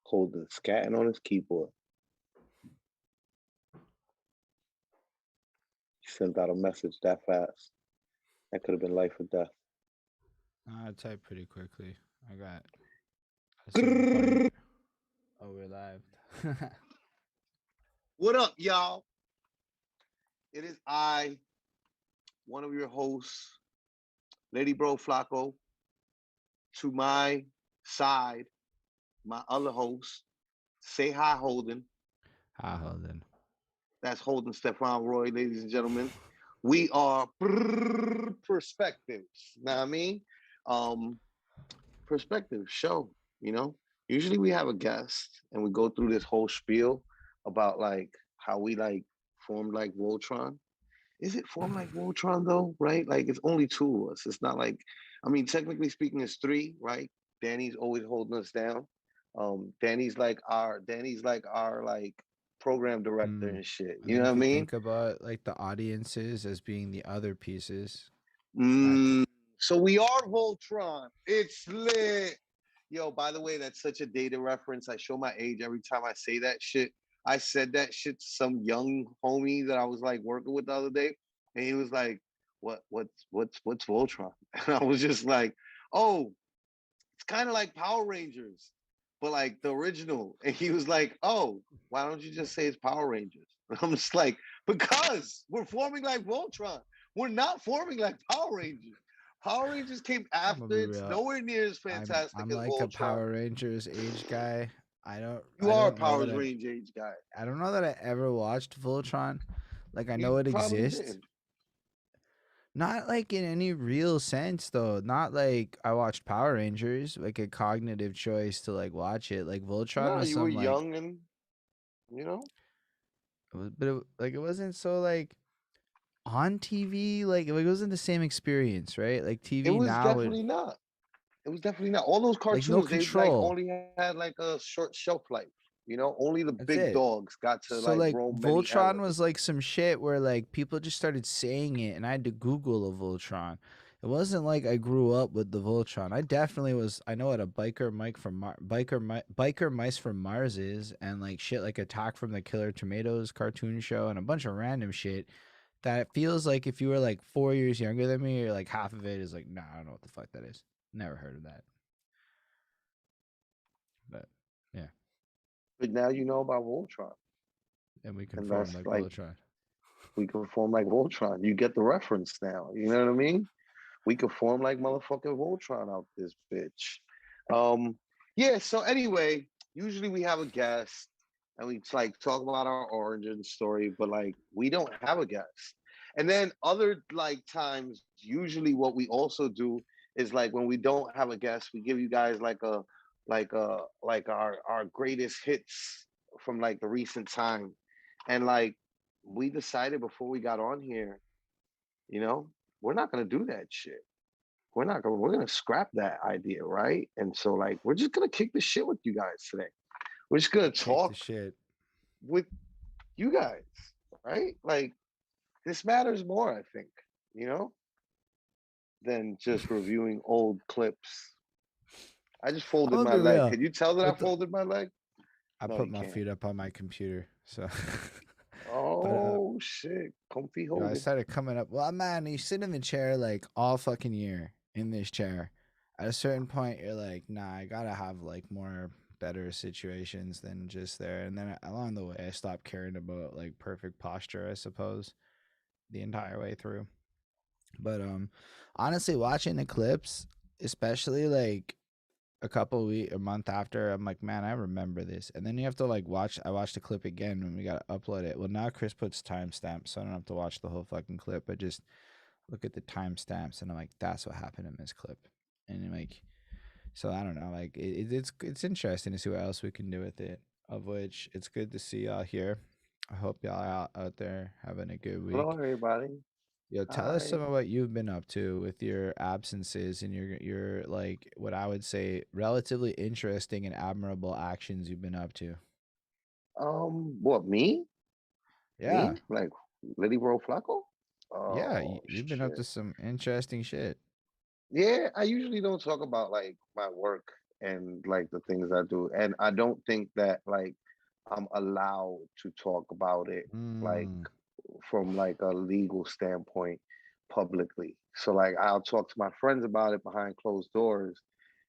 Holden scatting on his keyboard. He sent out a message that fast. That could have been life or death. I type pretty quickly. I got a certain point. Oh, we're live. What up, y'all? It is I, one of your hosts, Lady Bro Flacko. To my side, my other host, say hi, Holden. Hi, Holden. That's Holden Stefan Roy, ladies and gentlemen. We are perspectives. Know what I mean? Um, perspective show, you know. Usually we have a guest and we go through this whole spiel about like how we like formed like Voltron. Is it formed like Voltron though? Right? Like it's only two of us. It's not like I mean, technically speaking, it's three, right? Danny's always holding us down. Danny's like our like program director Mm. and shit. And You then know what if I you mean? think about like the audiences as being the other pieces, Mm, that's so we are Voltron. It's lit. Yo, by the way, that's such a dated reference. I show my age every time I say that shit. I said that shit to some young homie that I was like working with the other day, and he was like, what's Voltron?" And I was just like, "Oh, it's kind of like Power Rangers, but like the original." And he was like, "Oh, why don't you just say it's Power Rangers?" And I'm just like, "Because we're forming like Voltron. We're not forming like Power Rangers. Power Rangers came I'm gonna after. be It's real. nowhere near as I'm fantastic I'm as like a Voltron. Power Rangers age guy. I don't You I are a don't know Power that Range age guy. I don't know that I ever watched Voltron. Like I You know it probably exists. did. Not like in any real sense though. Not like I watched Power Rangers, like a cognitive choice to like watch it. Like Voltron No, was you were some like young and you know like it wasn't so like on TV. Like it wasn't the same experience, right? Like it TV was now would definitely not. It was definitely not. All those like no cartoons, they like control. only had like a short shelf life. You know, only the That's big it. dogs got to So like like roam many Voltron eras. was like some shit where like people just started saying it and I had to Google a Voltron. It wasn't like I grew up with the Voltron. I definitely was. I know what a biker mice from Mars is, and like shit like Attack from the Killer Tomatoes cartoon show, and a bunch of random shit that it feels like if you were like 4 years younger than me, or like half of it is like, nah, I don't know what the fuck that is. Never heard of that. But yeah, But now you know about Voltron, and we and conformed that's like like Voltron. we can form like Voltron. You get the reference now. You know what I mean? We could form like motherfucking Voltron out this bitch. Um, yeah. So anyway, usually we have a guest and we like talk about our origin story, but like we don't have a guest. And then other like times, usually what we also do is like when we don't have a guest, we give you guys like our greatest hits from like the recent time. And like we decided before we got on here, you know, we're not gonna do that shit. We're gonna scrap that idea, right? And so like we're just gonna kick the shit with you guys today. We're just gonna Kick the talk shit. with you guys, right? Like this matters more, I think, you know, than just reviewing old clips. I just I'm folded gonna my be leg. real. Can you tell that I With the, folded my leg? I No, put you my can't. feet up on my computer, so. But Oh shit. Comfy I holding. started coming up. Well, man, you sit in the chair like all fucking year in this chair. At a certain point, you're like, nah, I gotta have like more better situations than just there. And then along the way, I stopped caring about like perfect posture, I suppose, the entire way through. But honestly, watching the clips, especially like a month after, I'm like, man, I remember this. And then you have to like watch. I watched the clip again when we got to upload it. Well, now Chris puts timestamps, so I don't have to watch the whole fucking clip. I just look at the timestamps, and I'm like, that's what happened in this clip. And like, so I don't know. Like, it's interesting to see what else we can do with it. Of which it's good to see y'all here. I hope y'all out there having a good Hello week. everybody. Yo, tell us Hi. some of what you've been up to with your absences and your like what I would say relatively interesting and admirable actions you've been up to. What me? Yeah. Me? Like Lady Bro Flacco? Yeah, Oh you've been up shit. to some interesting shit. Yeah, I usually don't talk about like my work and like the things I do. And I don't think that like I'm allowed to talk about it like Mm, from like a legal standpoint publicly. So like I'll talk to my friends about it behind closed doors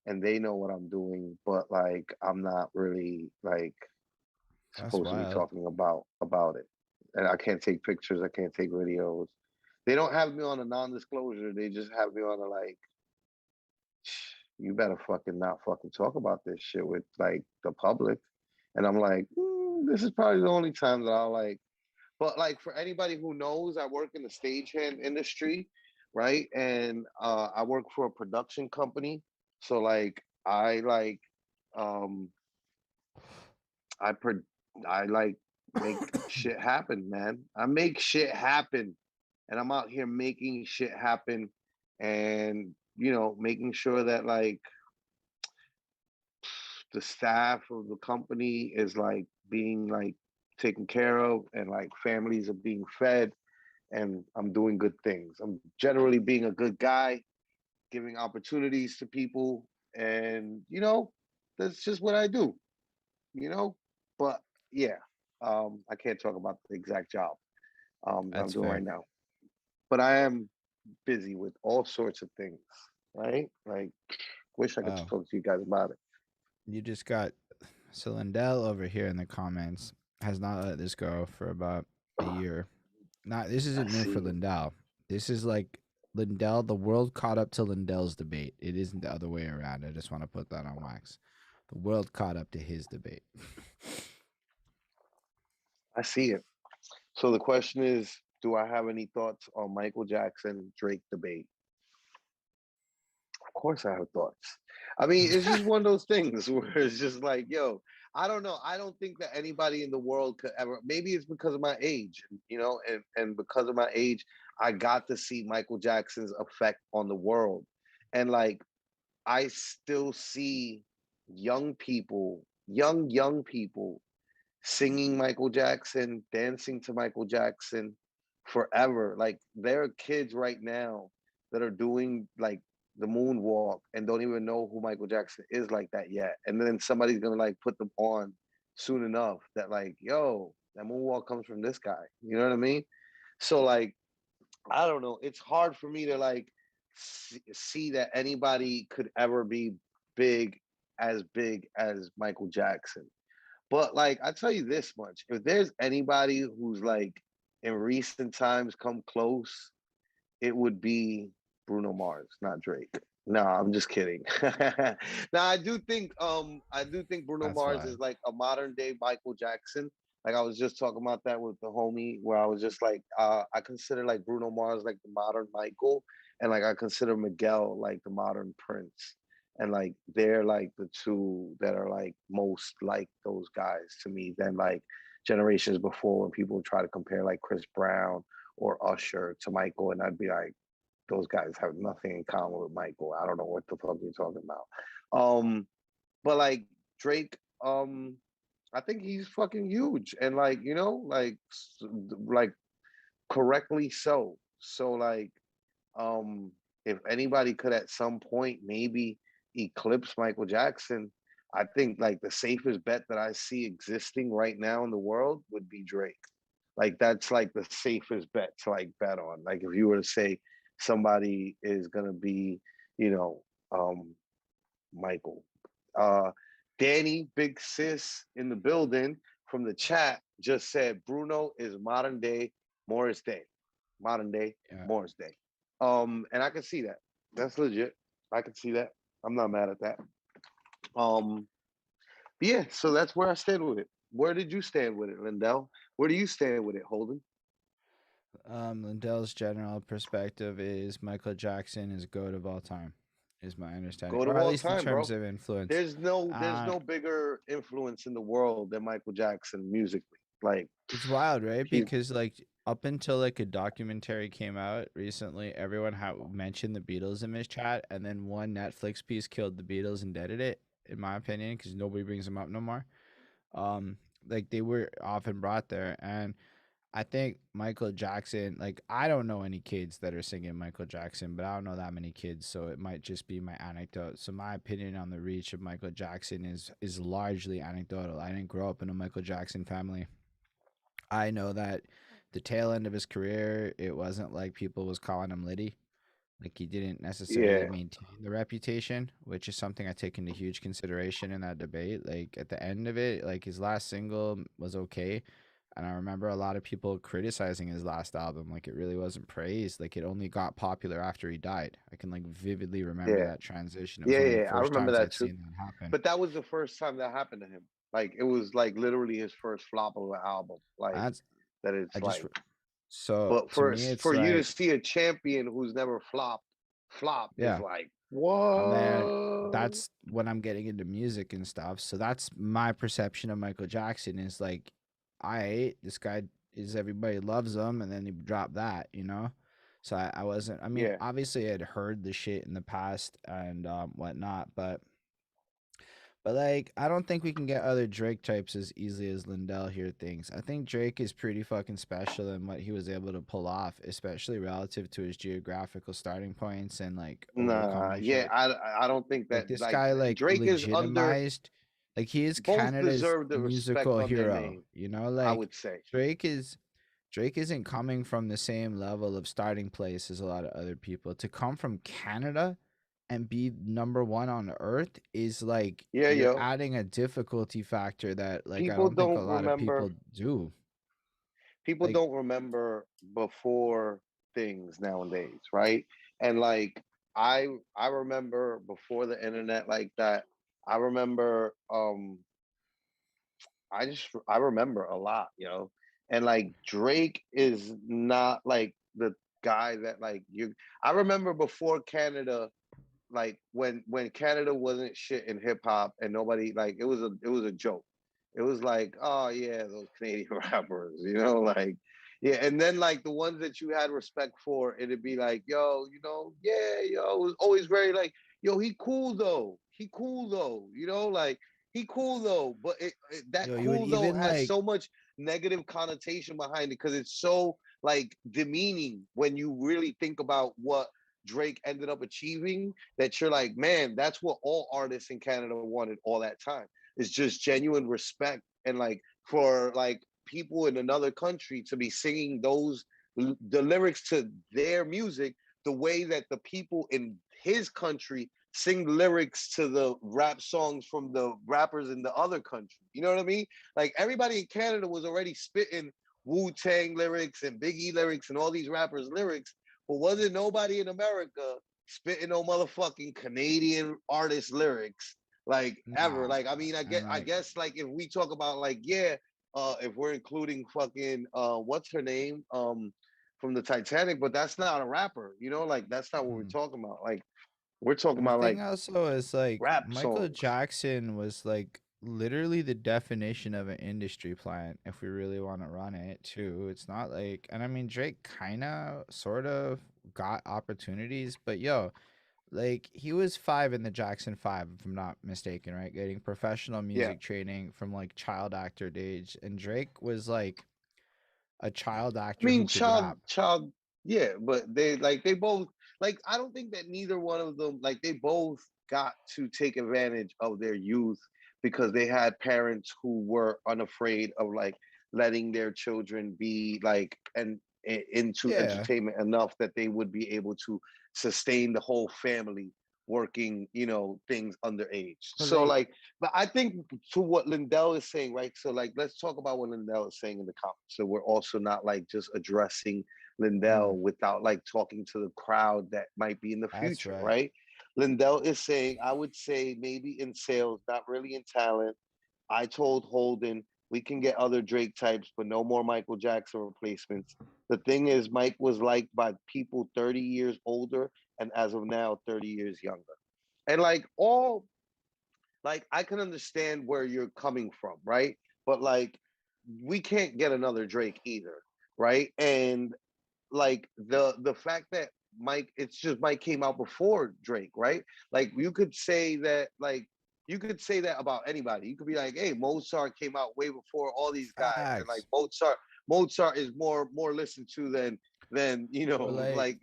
and they know what I'm doing, but like I'm not really like that's supposed to be wild. talking about it. And I can't take pictures, I can't take videos. They don't have me on a non-disclosure. They just have me on a like, you better fucking not fucking talk about this shit with like the public. And I'm like, this is probably the only time that I'll like. But like for anybody who knows, I work in the stagehand industry, right? And I work for a production company. So like um I pro I like make shit happen, man. I make shit happen. And I'm out here making shit happen and making sure that like the staff of the company is like being like taken care of and like families are being fed and I'm doing good things. I'm generally being a good guy, giving opportunities to people and that's just what I do, you know? But yeah, I can't talk about the exact job that I'm That's doing fair. right now. But I am busy with all sorts of things, right? Like wish I could Oh, talk to you guys about it. you just got so Lindell over here in the comments has not let this go for about a year. Not this I isn't new for see. Lindell. This is like Lindell. The world caught up to Lindell's debate. It isn't the other way around. I just want to put that on wax. The world caught up to his debate. I see it. So the question is, do I have any thoughts on Michael Jackson Drake debate? Of course I have thoughts. I mean, it's just one of those things where it's just like, yo, I don't know. I don't think that anybody in the world could ever. Maybe it's because of my age, and because of my age, I got to see Michael Jackson's effect on the world, and like I still see young people singing Michael Jackson, dancing to Michael Jackson forever. Like there are kids right now that are doing like the moonwalk and don't even know who Michael Jackson is like that yet. And then somebody's gonna like put them on soon enough that like, yo, that moonwalk comes from this guy. You know what I mean? So like, I don't know. It's hard for me to like see that anybody could ever be big as Michael Jackson. But like I tell you this much, if there's anybody who's like in recent times come close, it would be Bruno Mars, not Drake. No, I'm just kidding. Now I do think Bruno That's Mars why. is like a modern day Michael Jackson. Like I was just talking about that with the homie where I was just like I consider like Bruno Mars like the modern Michael and like I consider Miguel like the modern Prince. And like they're like the two that are like most like those guys to me than like generations before when people try to compare like Chris Brown or Usher to Michael, and I'd be like, those guys have nothing in common with Michael. I don't know what the fuck you're talking about. But like Drake, I think he's fucking huge, and like like correctly so. So like, if anybody could at some point maybe eclipse Michael Jackson, I think like the safest bet that I see existing right now in the world would be Drake. Like that's like the safest bet to like bet on. Like if you were to say somebody is gonna be, you know, Michael. Uh Danny Big Sis in the building from the chat just said Bruno is modern day Morris Day. Modern day Yeah. Morris Day. And I can see that. That's legit. I can see that. I'm not mad at that. Um yeah, so that's where I stand with it. Where did you stand with it, Lindell? Where do you stand with it, Holden? Lindell's general perspective is Michael Jackson is GOAT of all time, is my understanding, Go or to at all least in time, terms bro. of influence. There's Uh, no bigger influence in the world than Michael Jackson musically. Like it's wild, right? he's Because like up until like a documentary came out recently, everyone mentioned the Beatles in his chat, and then one Netflix piece killed the Beatles and deaded it, in my opinion, because nobody brings them up no more. Um, like they were often brought there, and I think Michael Jackson, like, I don't know any kids that are singing Michael Jackson, but I don't know that many kids, so it might just be my anecdote. So my opinion on the reach of Michael Jackson is largely anecdotal. I didn't grow up in a Michael Jackson family. I know that the tail end of his career, it wasn't like people was calling him Liddy. Like, he didn't necessarily Yeah, maintain the reputation, which is something I take into huge consideration in that debate. Like, at the end of it, like, his last single was okay. And I remember a lot of people criticizing his last album. Like, it really wasn't praised. Like, it only got popular after he died. I can, like, vividly remember yeah, that transition. It was yeah, one of the yeah. I first remember times that I'd too. seen that happen. But that was the first time that happened to him. Like it was like literally his first flop of an album. Like That's, that I it's just, like. so But to for me, it's for you to like, see a champion who's never flop is yeah. like And then what? that's when I'm getting into music and stuff. So that's my perception of Michael Jackson is like, this guy is, everybody loves him, and then he dropped that, you know? So I wasn't, I mean, Yeah, obviously I'd heard the shit in the past and whatnot, but like, I don't think we can get other Drake types as easily as Lindell here thinks. I think Drake is pretty fucking special in what he was able to pull off, especially relative to his geographical starting points and like nah, overcoming yeah, shit. I don't think Like, that this like guy like Drake is under legitimized, like, he is both Canada's deserve the respect musical on their hero, name. you know? I Like, would say Drake is Drake isn't coming from the same level of starting place as a lot of other people. To come from Canada and be number one on earth is like, yeah, you're yo. adding a difficulty factor that like I People don't think a don't lot of remember. people do. People Like, don't remember before things nowadays, right? And like I remember before the internet like that. I remember I remember a lot, And like Drake is not like the guy that like you I remember before Canada, like when Canada wasn't shit in hip hop and nobody like it was a joke. It was like, oh yeah, those Canadian rappers, like yeah, and then like the ones that you had respect for, it'd be like, yo, yeah, yo, it was always very like, yo, he cool though, like he cool though, but that yo, you would cool though even has like, so much negative connotation behind it because it's so like demeaning when you really think about what Drake ended up achieving that you're like, man, that's what all artists in Canada wanted all that time. It's just genuine respect and like for like people in another country to be singing the lyrics to their music the way that the people in his country sing lyrics to the rap songs from the rappers in the other country. You know what I mean? Like everybody in Canada was already spitting Wu-Tang lyrics and Biggie lyrics and all these rappers' lyrics, but wasn't nobody in America spitting no motherfucking Canadian artist lyrics like ever. nah. Like, I mean, And I like, guess like if we talk about like, yeah, if we're including fucking what's her name? From the Titanic, but that's not a rapper, like that's not what we're mhm. talking about. Like we're talking And the about thing like also is like, rap Michael songs. Jackson was like literally the definition of an industry plant if we really want to run it too. It's not like, and I mean, Drake kind of sort of got opportunities, but yo, like, he was 5 in the Jackson 5 if I'm not mistaken, right? Getting professional Yeah. music training from like child actor age, and Drake was like a child I actor who mean, could rap. yeah, but they both like. I don't think that neither one of them like they both got to take advantage of their youth because they had parents who were unafraid of like letting their children be like into Yeah. entertainment enough that they would be able to sustain the whole family working, things underage. But So like, like, but I think to what Lindell is saying, right? So like, let's talk about what Lindell is saying in the comments. So we're also not like just addressing mm, Lindell without like talking to the crowd that might be in the that's future, right. right? Lindell is saying, I would say maybe in sales, not really in talent. I told Holden we can get other Drake types, but no more Michael Jackson replacements. The thing is, Mike was liked by people 30 years older and as of now, 30 years younger. And like I can understand where you're coming from, right? But like we can't get another Drake either, right? And like the fact that it's just Mike came out before Drake, right? Like you could say that about anybody. You could be like, hey, Mozart came out way before all these guys, and like Facts. Mozart is more listened to than Or like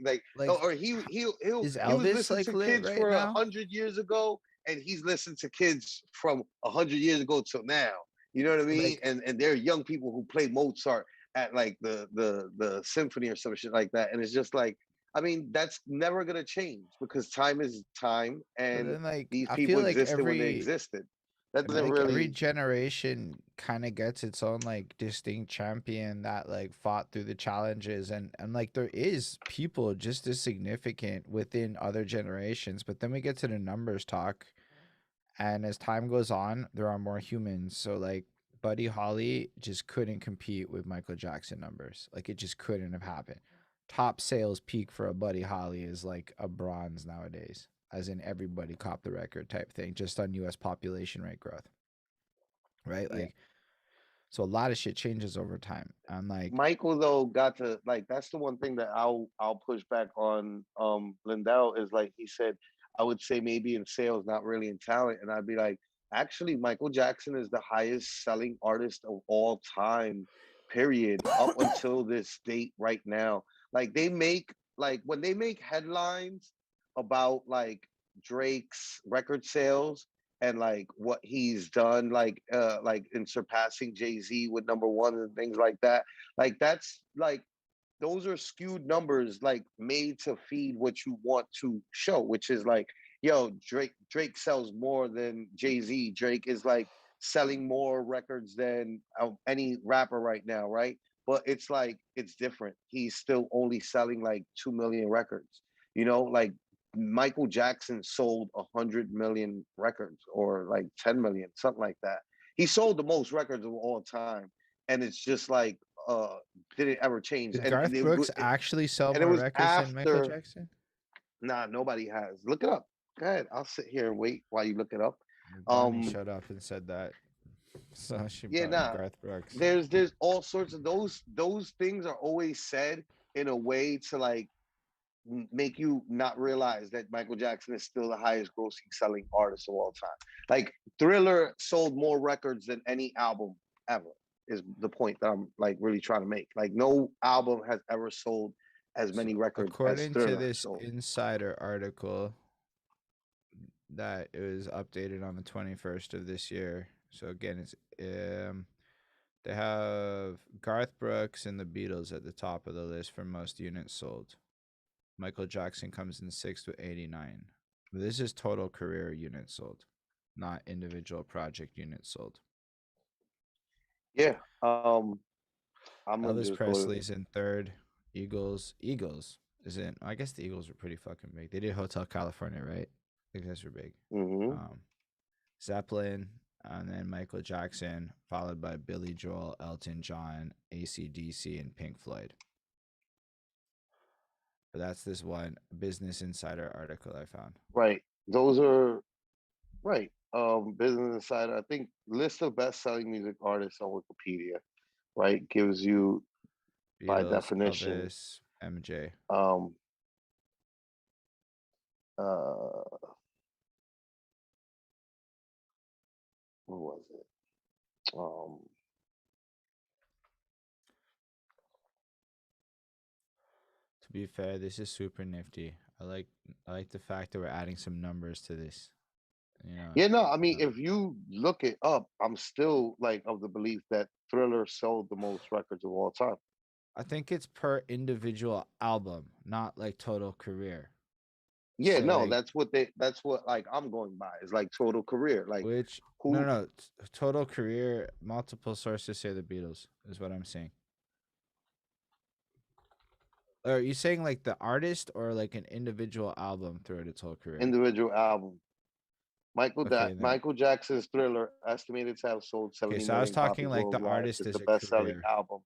or is he was Elvis listened like to lit kids right for a now? hundred years ago, and he's listened to kids from 100 years ago till now. You know what I mean? Like And there are young people who play Mozart at like the symphony or some shit like that, and it's just like, I mean, that's never gonna change because time is time, but and then like these I people feel existed when they existed. That doesn't every really, generation kind of gets its own like distinct champion that like fought through the challenges, and like there is people just as significant within other generations, but then we get to the numbers talk, and as time goes on there are more humans. So like Buddy Holly just couldn't compete with Michael Jackson numbers. Like it just couldn't have happened. Top sales peak for a Buddy Holly is like a bronze nowadays, as in everybody cop the record type thing, just on US population rate growth, right? yeah. Like, so a lot of shit changes over time. And like, Michael though got to like, that's the one thing that I'll push back on Lindell is like he said, I would say maybe in sales, not really in talent. And I'd be like, actually Michael Jackson is the highest selling artist of all time, period, up until this date right now. Like they make, like when they make headlines about like Drake's record sales and like what he's done, like in surpassing Jay-Z with number one and things like that, like that's like those are skewed numbers, like made to feed what you want to show, which is like, yo, Drake sells more than Jay-Z. Drake is like selling more records than any rapper right now, right? But it's like it's different. He's still only selling like 2 million records. Like Michael Jackson sold 100 million records, or like 10 million, something like that. He sold the most records of all time, and it's just like, uh, did it ever change? did Garth Brooks actually sell And it more was records than Michael after. Jackson? Nah, nobody has. Look it up. Go ahead. I'll sit here and wait while you look it up. Bonnie Um, shut up and said that. So she yeah, brought up nah. Garth Brooks. There's all sorts of those things are always said in a way to like make you not realize that Michael Jackson is still the highest grossing selling artist of all time. Like Thriller sold more records than any album ever, is the point that I'm like really trying to make. Like no album has ever sold as So, many records as according to Thriller this sold. Insider article that it was updated on the 21st of this year. So again, it's they have Garth Brooks and the Beatles at the top of the list for most units sold. Michael Jackson comes in sixth with 89. This is total career units sold, not individual project units sold. Yeah. I'm gonna Elvis just go to Presley's in third. Eagles is in. I guess the Eagles were pretty fucking big. They did Hotel California, right? I think those were big. mm-hmm. Um, Zeppelin, and then Michael Jackson, followed by Billy Joel, Elton John, AC/DC, and Pink Floyd. But that's this one Business Insider article I found. Right. Those are right. Business Insider, I think list of best selling music artists on Wikipedia, right, gives you by Beatles, definition. Elvis, MJ. Um uh what was it? To be fair, this is super nifty. I like the fact that we're adding some numbers to this. You know, Yeah, no, I mean, if you look it up, I'm still like of the belief that Thriller sold the most records of all time. I think it's per individual album, not like total career. Yeah, So no, like that's what like I'm going by. It's like total career. Like which no who no total career. Multiple sources say the Beatles is what I'm saying. Are you saying like the artist or like an individual album throughout its whole career? individual album. Okay, then. Michael Jackson's Thriller, estimated to have sold Okay, 70 so I was million talking copies like the worldwide, artist is as the a best selling career. album.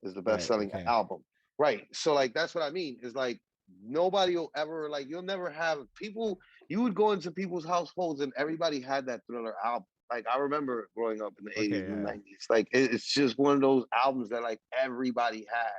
Is the best Right. selling Okay. album. Right. So like that's what I mean. Is like nobody will ever like you'll never have people. You would go into people's households and everybody had that Thriller album. Like I remember growing up in the '80s Okay. and Yeah. '90s. Like it's just one of those albums that like everybody had.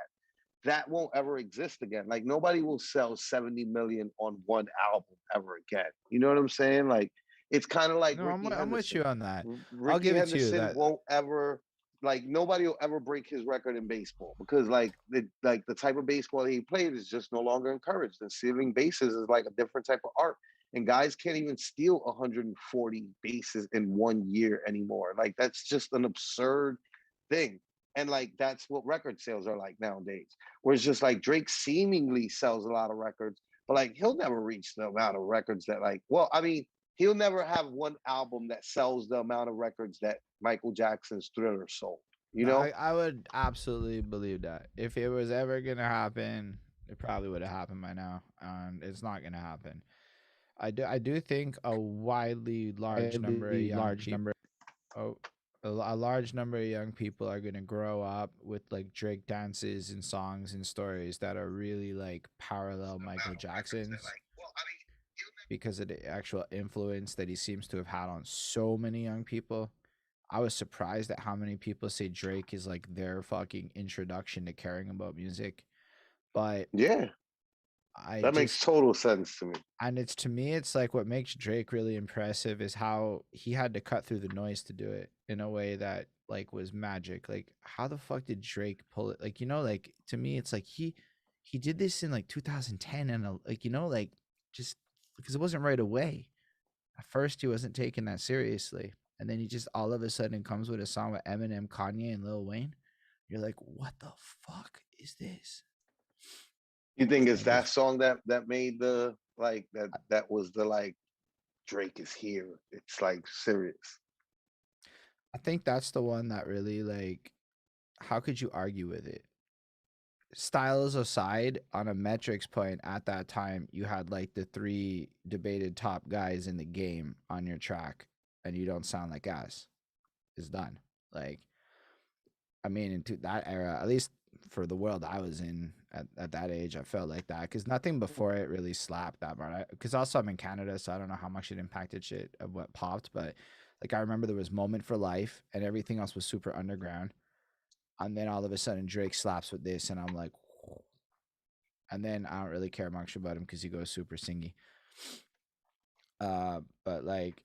That won't ever exist again. Like nobody will sell 70 million on one album ever again. You know what I'm saying? Like it's kind of like No, Ricky I'm with Henderson. you on that. I'll Ricky give it to you Henderson that won't ever like nobody will ever break his record in baseball because the type of baseball he played is just no longer encouraged. And stealing bases is like a different type of art. And guys can't even steal 140 bases in 1 year anymore. Like that's just an absurd thing. And like that's what record sales are like nowadays. Where it's just like Drake seemingly sells a lot of records, but like he'll never reach the amount of records that like, well, I mean, he'll never have one album that sells the amount of records that Michael Jackson's Thriller sold. You No, know? I would absolutely believe that. If it was ever gonna happen, it probably would have happened by now. And it's not gonna happen. I do think a widely large number of young people oh, a large number of young people are gonna grow up with like Drake dances and songs and stories that are really like parallel Michael Jackson's because of the actual influence that he seems to have had on so many young people. I was surprised at how many people say Drake is like their fucking introduction to caring about music. But Yeah, I that makes just total sense to me. and it's to me it's like what makes Drake really impressive is how he had to cut through the noise to do it in a way that like was magic. Like how the fuck did Drake pull it? Like like to me it's like he did this in like 2010 and like like just because it wasn't right away. At first he wasn't taking that seriously. And then he just all of a sudden comes with a song with Eminem, Kanye, and Lil Wayne. You're like, what the fuck is this? You think it's And that just song that made the like that was the like Drake is here. It's like serious. I think that's the one that really like how could you argue with it? Styles aside, on a metrics point at that time, you had like the three debated top guys in the game on your track, and you don't sound like ass. Is done. Like I mean, into that era, at least for the world I was in at that age, I felt like that because nothing before it really slapped that much. Because also I'm in Canada, so I don't know how much it impacted shit of what popped, but like I remember there was Moment for Life and everything else was super underground, and then all of a sudden Drake slaps with this, and I'm like, and then I don't really care much about him because he goes super singy. But like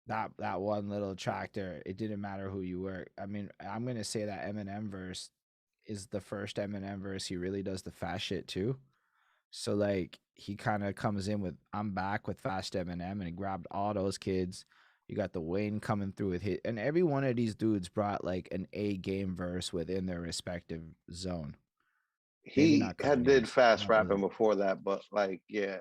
that one little track there, it didn't matter who you were. I mean, I'm gonna say that Eminem verse is the first Eminem verse he really does the fast shit too. So like he kind of comes in with I'm back with fast Eminem and he grabbed all those kids. You got the Wayne coming through with hit, and every one of these dudes brought like an A game verse within their respective zone. Maybe He not Kanye had did West. I fast don't really. rapping before that, but like yeah,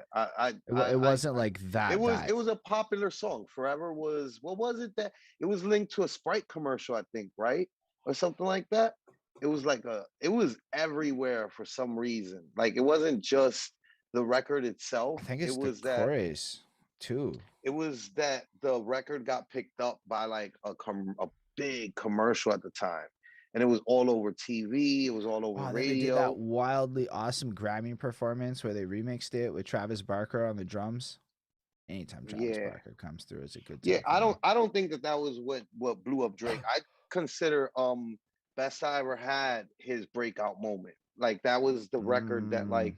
It wasn't like it that. was That it was a popular song. Forever was what was it that it was linked to a Sprite commercial, I think, right? Or something like that. It was like it was everywhere for some reason. Like it wasn't just the record I itself. think it's the chorus too. It was that the record got picked up by like a big commercial at the time. And it was all over TV, it was all over Oh, then they did that radio. wildly awesome Grammy performance where they remixed it with Travis Barker on the drums. Anytime Travis Yeah. Barker comes through, it's a good Yeah, time for me. I don't think that that was what blew up Drake. I consider Best I Ever Had his breakout moment. Like that was the record that Mm, like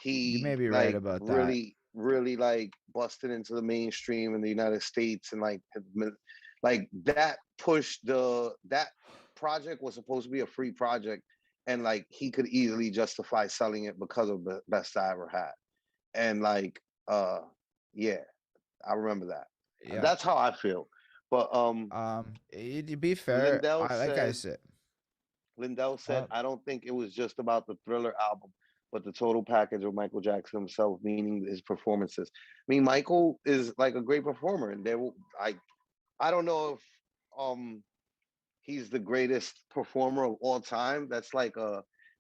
you may he be right like about that. really like busted into the mainstream in the United States and like that pushed that project was supposed to be a free project and like he could easily justify selling it because of the Best I Ever Had. And like yeah, I remember that. Yeah. That's how I feel. But To be fair, Lindell I like I said said. Lindell said Uh, I don't think it was just about the Thriller album, but the total package of Michael Jackson himself, meaning his performances. I mean, Michael is like a great performer, and I don't know if um he's the greatest performer of all time. That's like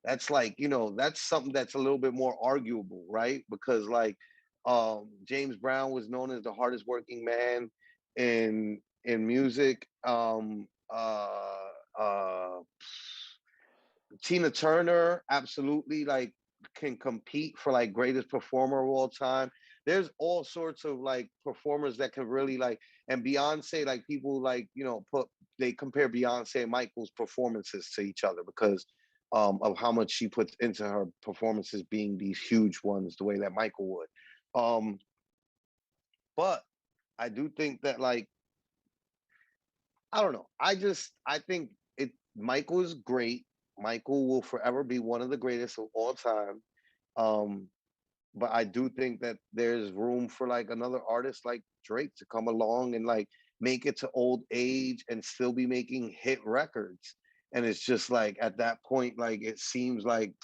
that's something that's a little bit more arguable, right? Because like James Brown was known as the hardest working man in music. Tina Turner absolutely like can compete for like greatest performer of all time. There's all sorts of like performers that can really like, and Beyonce, like people like they compare Beyonce and Michael's performances to each other because of how much she puts into her performances being these huge ones, the way that Michael would. But I do think that like I don't know. I think Michael is great. Michael will forever be one of the greatest of all time. Um, but I do think that there's room for like another artist like Drake to come along and like make it to old age and still be making hit records. And it's just like at that point, like it seems like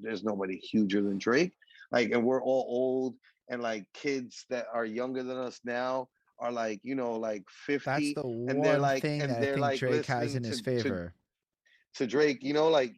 there's nobody huger than Drake. Like, and we're all old, and like kids that are younger than us now are like, you know, like That's 50, the and they're one like, thing that and I they're think like Drake has listening in his to favor. to Drake, you know, like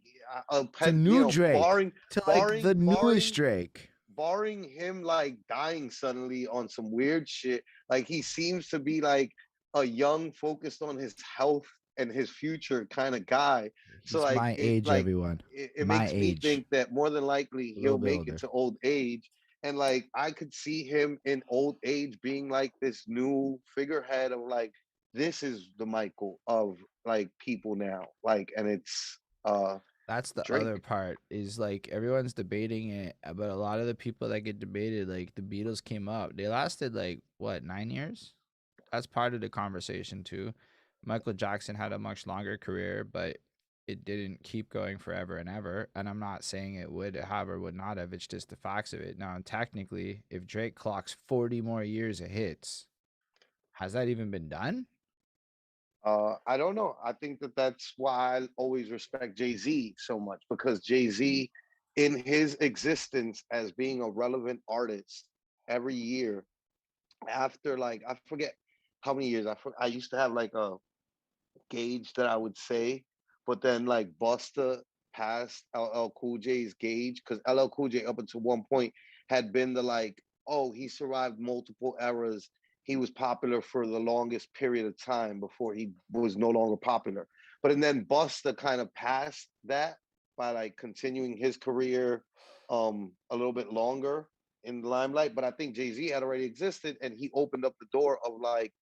To new Drake, barring to like the barring newest barring Drake. barring him like dying suddenly on some weird shit, like he seems to be like a young, focused on his health and his future kind of guy. So He's like my age, everyone. it My makes me age. think that more than likely A little he'll bit make it older. to old age. And like I could see him in old age being like this new figurehead of like, this is the Michael of like people now. Like, and it's That's the other Drake. part is like everyone's debating it, but a lot of the people that get debated, like the Beatles came up. They lasted like what, 9 years? That's part of the conversation too. Michael Jackson had a much longer career, but it didn't keep going forever and ever. And I'm not saying it would have or would not have. It's just the facts of it. Now, technically, if Drake clocks 40 more years of hits, has that even been done? I don't know. I think that that's why I always respect Jay Z so much, because Jay Z, in his existence as being a relevant artist every year, after like I forget how many years I used to have like a gauge that I would say, but then like Busta passed LL Cool J's gauge, because LL Cool J up until one point had been the like, oh, he survived multiple eras. He was popular for the longest period of time before he was no longer popular. But and then Busta kind of passed that by like continuing his career a little bit longer in the limelight. But I think Jay Z had already existed, and he opened up the door of like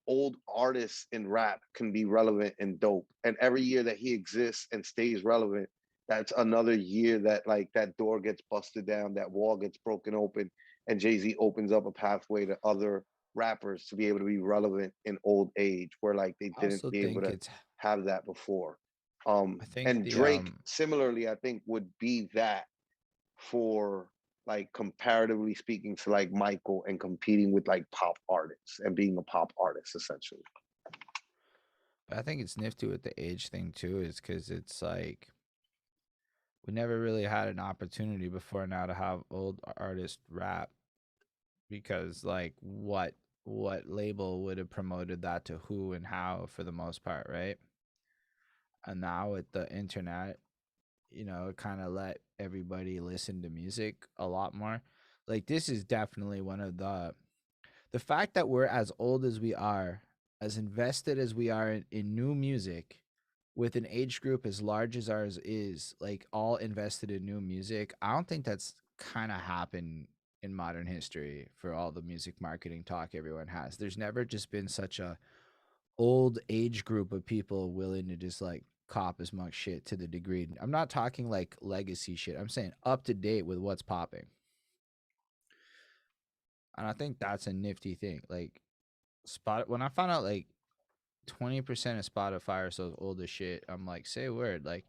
old artists in rap can be relevant and dope. And every year that he exists and stays relevant, that's another year that like that door gets busted down, that wall gets broken open, and Jay-Z opens up a pathway to other rappers to be able to be relevant in old age, where like they I didn't also be able think to it's, have that before. I think And the, Drake similarly, I think would be that for like comparatively speaking to like Michael, and competing with like pop artists and being a pop artist essentially. but I think it's nifty with the age thing too, is because it's like we never really had an opportunity before now to have old artists rap because like what label would have promoted that to who and how for the most part, right? And now with the internet, it kind of let everybody listen to music a lot more. Like this is definitely one of the fact that we're as old as we are, as invested as we are in new music, with an age group as large as ours is, like all invested in new music. I don't think that's kind of happened in modern history for all the music marketing talk everyone has. There's never just been such a old age group of people willing to just like cop as much shit to the degree. I'm not talking like legacy shit. I'm saying up to date with what's popping. And I think that's a nifty thing. Like Spot when I found out like 20% of Spotify are so old as shit, I'm like, say a word. Like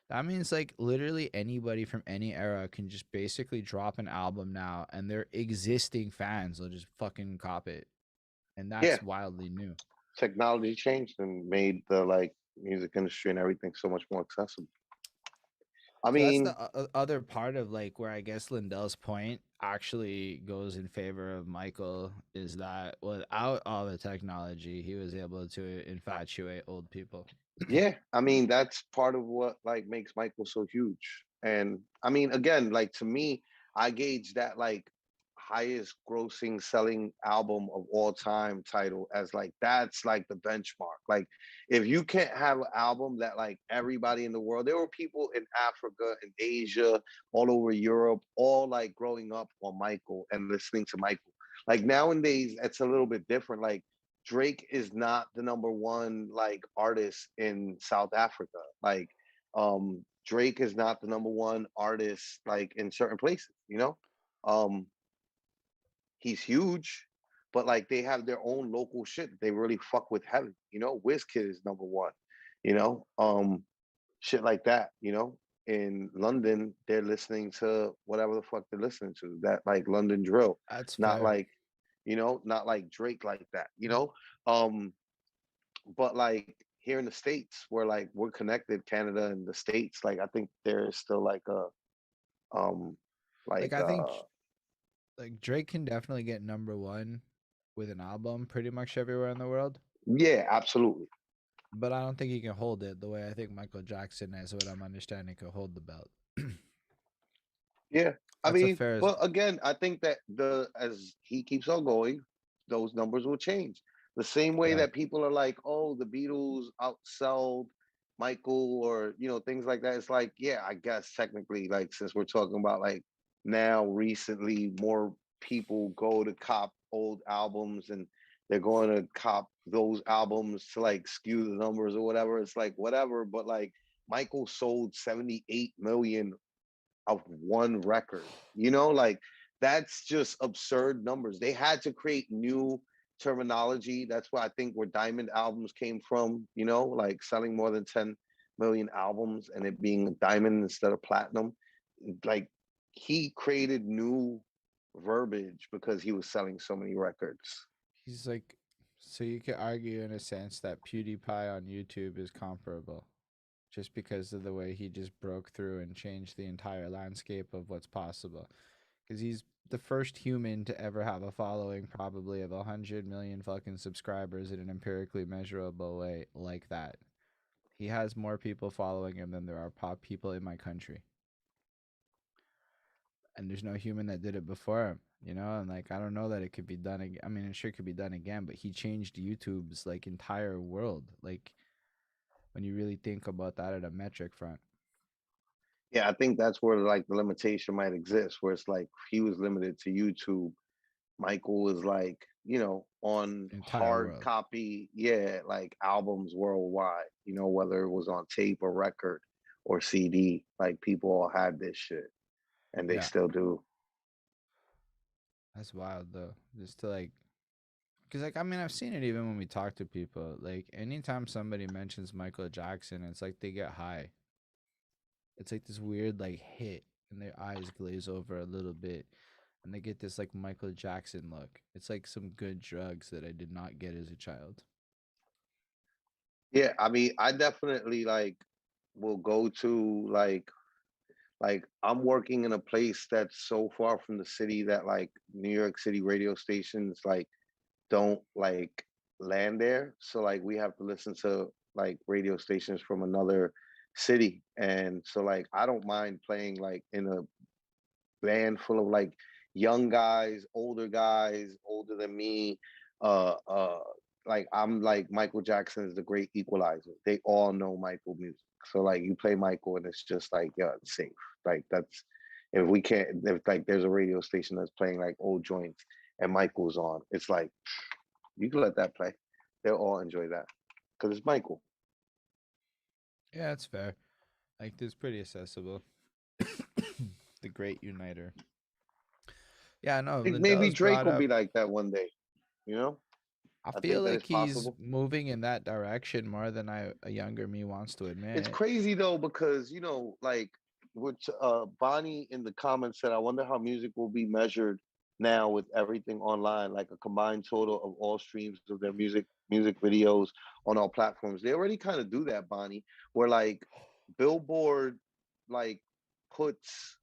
that means like literally anybody from any era can just basically drop an album now and their existing fans will just fucking cop it. And Yeah, that's wildly new. technology changed and made the like music industry and everything so much more accessible. I So that's the mean, other part of like where I guess Lindell's point actually goes in favor of Michael is that without all the technology, he was able to infatuate old people. yeah, I mean that's part of what like makes Michael so huge. And I mean, again, like to me, I gauge that like highest grossing selling album of all time title as like that's like the benchmark. Like if you can't have an album that like everybody in the world, there were people in Africa and Asia, all over Europe, all like growing up on Michael and listening to Michael. Like nowadays, it's a little bit different. Like Drake is not the number one like artist in South Africa. Like Drake is not the number one artist like in certain places, you know? Um he's huge, but like they have their own local shit that they really fuck with heavy, you know? Wizkid is number one. you know, shit like that, you know. In London, they're listening to whatever the fuck they're listening to, that like London drill, That's not fair. like, you know, not like Drake like that, you know. Um, but like here in the States, where like we're connected, Canada and the States, like I think there is still like a um Like like I think like Drake can definitely get number one with an album pretty much everywhere in the world, yeah, absolutely. but I don't think he can hold it the way I think Michael Jackson, is what I'm understanding, could hold the belt. Yeah. I That's a mean, fair. but again, I think that the as he keeps on going, those numbers will change. The same way Yeah. that people are like, oh, the Beatles outsold Michael, or you know, things like that. It's like, yeah, I guess technically, like since we're talking about like now recently more people go to cop old albums, and they're going to cop those albums to like skew the numbers or whatever. It's like whatever, but like Michael sold 78 million of one record. You know, like that's just absurd numbers. They had to create new terminology. That's why I think where diamond albums came from, you know, like selling more than 10 million albums and it being a diamond instead of platinum. Like he created new verbiage because he was selling so many records. He's like, so you could argue in a sense that PewDiePie on YouTube is comparable, just because of the way he just broke through and changed the entire landscape of what's possible. Because he's the first human to ever have a following, probably of 100 million fucking subscribers in an empirically measurable way like that. He has more people following him than there are pop people in my country, and there's no human that did it before him, you know. And like, I don't know that it could be done again. I mean, it sure could be done again, but he changed YouTube's like entire world, like when you really think about that at a metric front. Yeah, I think that's where like the limitation might exist, where it's like he was limited to YouTube. Michael was like, you know, on Entire hard world. copy, yeah, like albums worldwide, you know, whether it was on tape or record or CD, like people all had this shit and they Yeah, still do. that's wild though, just to like, because like, I mean, I've seen it even when we talk to people, like anytime somebody mentions Michael Jackson, it's like they get high. It's like this weird like hit, and their eyes glaze over a little bit, and they get this like Michael Jackson look. It's like some good drugs that I did not get as a child. Yeah, I mean, I definitely like will go to like I'm working in a place that's so far from the city that like New York City radio stations like don't like land there. So like we have to listen to like radio stations from another city. And so like I don't mind playing like in a band full of like young guys, older than me. Uh uh like I'm like Michael Jackson is the great equalizer. They all know Michael music. So like you play Michael and it's just like, yeah, it's safe. Like that's if we can't if like there's a radio station that's playing like old joints and Michael's on, it's like you can let that play. They'll all enjoy that because it's Michael. Yeah, it's fair. Like, this pretty accessible. The Great Uniter. Yeah, no, I think Lindell maybe is Drake brought will up. be like that one day. You know, I I feel think that like it's he's possible. moving in that direction more than a younger me wants to It's admit. crazy though because you know, like which Bonnie in the comments said, I wonder how music will be measured now with everything online, like a combined total of all streams of their music videos on all platforms. They already kind of do that, Bonnie, where like Billboard like puts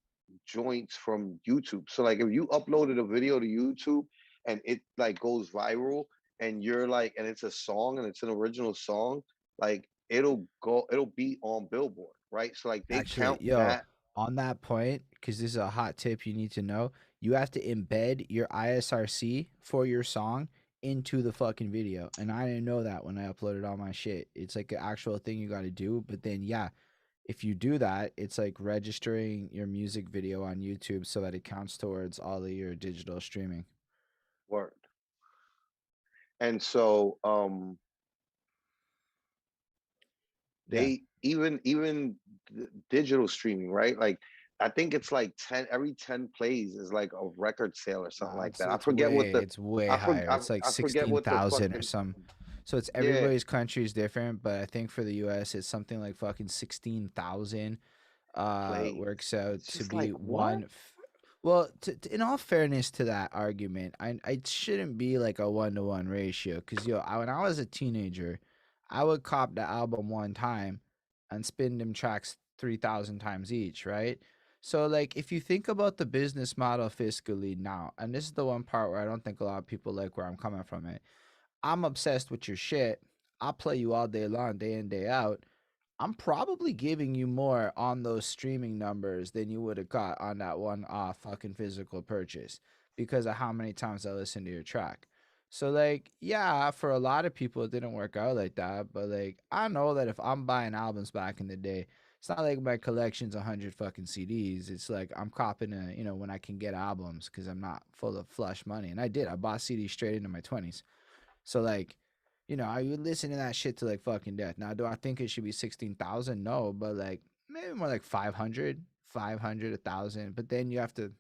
joints from YouTube. So like if you uploaded a video to YouTube and it like goes viral and you're like and it's a song and it's an original song, like it'll be on Billboard, right? So like they Actually, count yo, that on that point, because this is a hot tip you need to know, you have to embed your ISRC for your song into the fucking video. And I didn't know that when I uploaded all my shit. It's like an actual thing you got to do. But then, yeah, if you do that, it's like registering your music video on YouTube so that it counts towards all of your digital streaming. word. And so Yeah. they even digital streaming, right? Like I think it's like 10 every 10 plays is like a record sale or something Nah, like it's that. I it's forget what way the it's way higher. It's like I forget what the 16,000 or fucking some So it's Yeah, everybody's country is different, but I think for the US it's something like fucking 16,000 plays. works out It's to just be like what? well, in all fairness to that argument, I shouldn't be like a 1-to-1 ratio because when I was a teenager, I would cop the album one time and spin them tracks 3,000 times each, right? So like if you think about the business model fiscally now, and this is the one part where I don't think a lot of people like where I'm coming from it. I'm obsessed with your shit. I'll play you all day long, day in, day out. I'm probably giving you more on those streaming numbers than you would have got on that one off fucking physical purchase because of how many times I listened to your track. So like, yeah, for a lot of people it didn't work out like that, but like I know that if I'm buying albums back in the day, it's not like my collection's 100 fucking CDs. It's like I'm copping when I can get albums because I'm not full of flush money. And I did. I bought CDs straight into my 20s. So like, I would listen to that shit to like fucking death. Now, do I think it should be 16,000? No, but like maybe more like 500, 500, 1,000. But then you have to,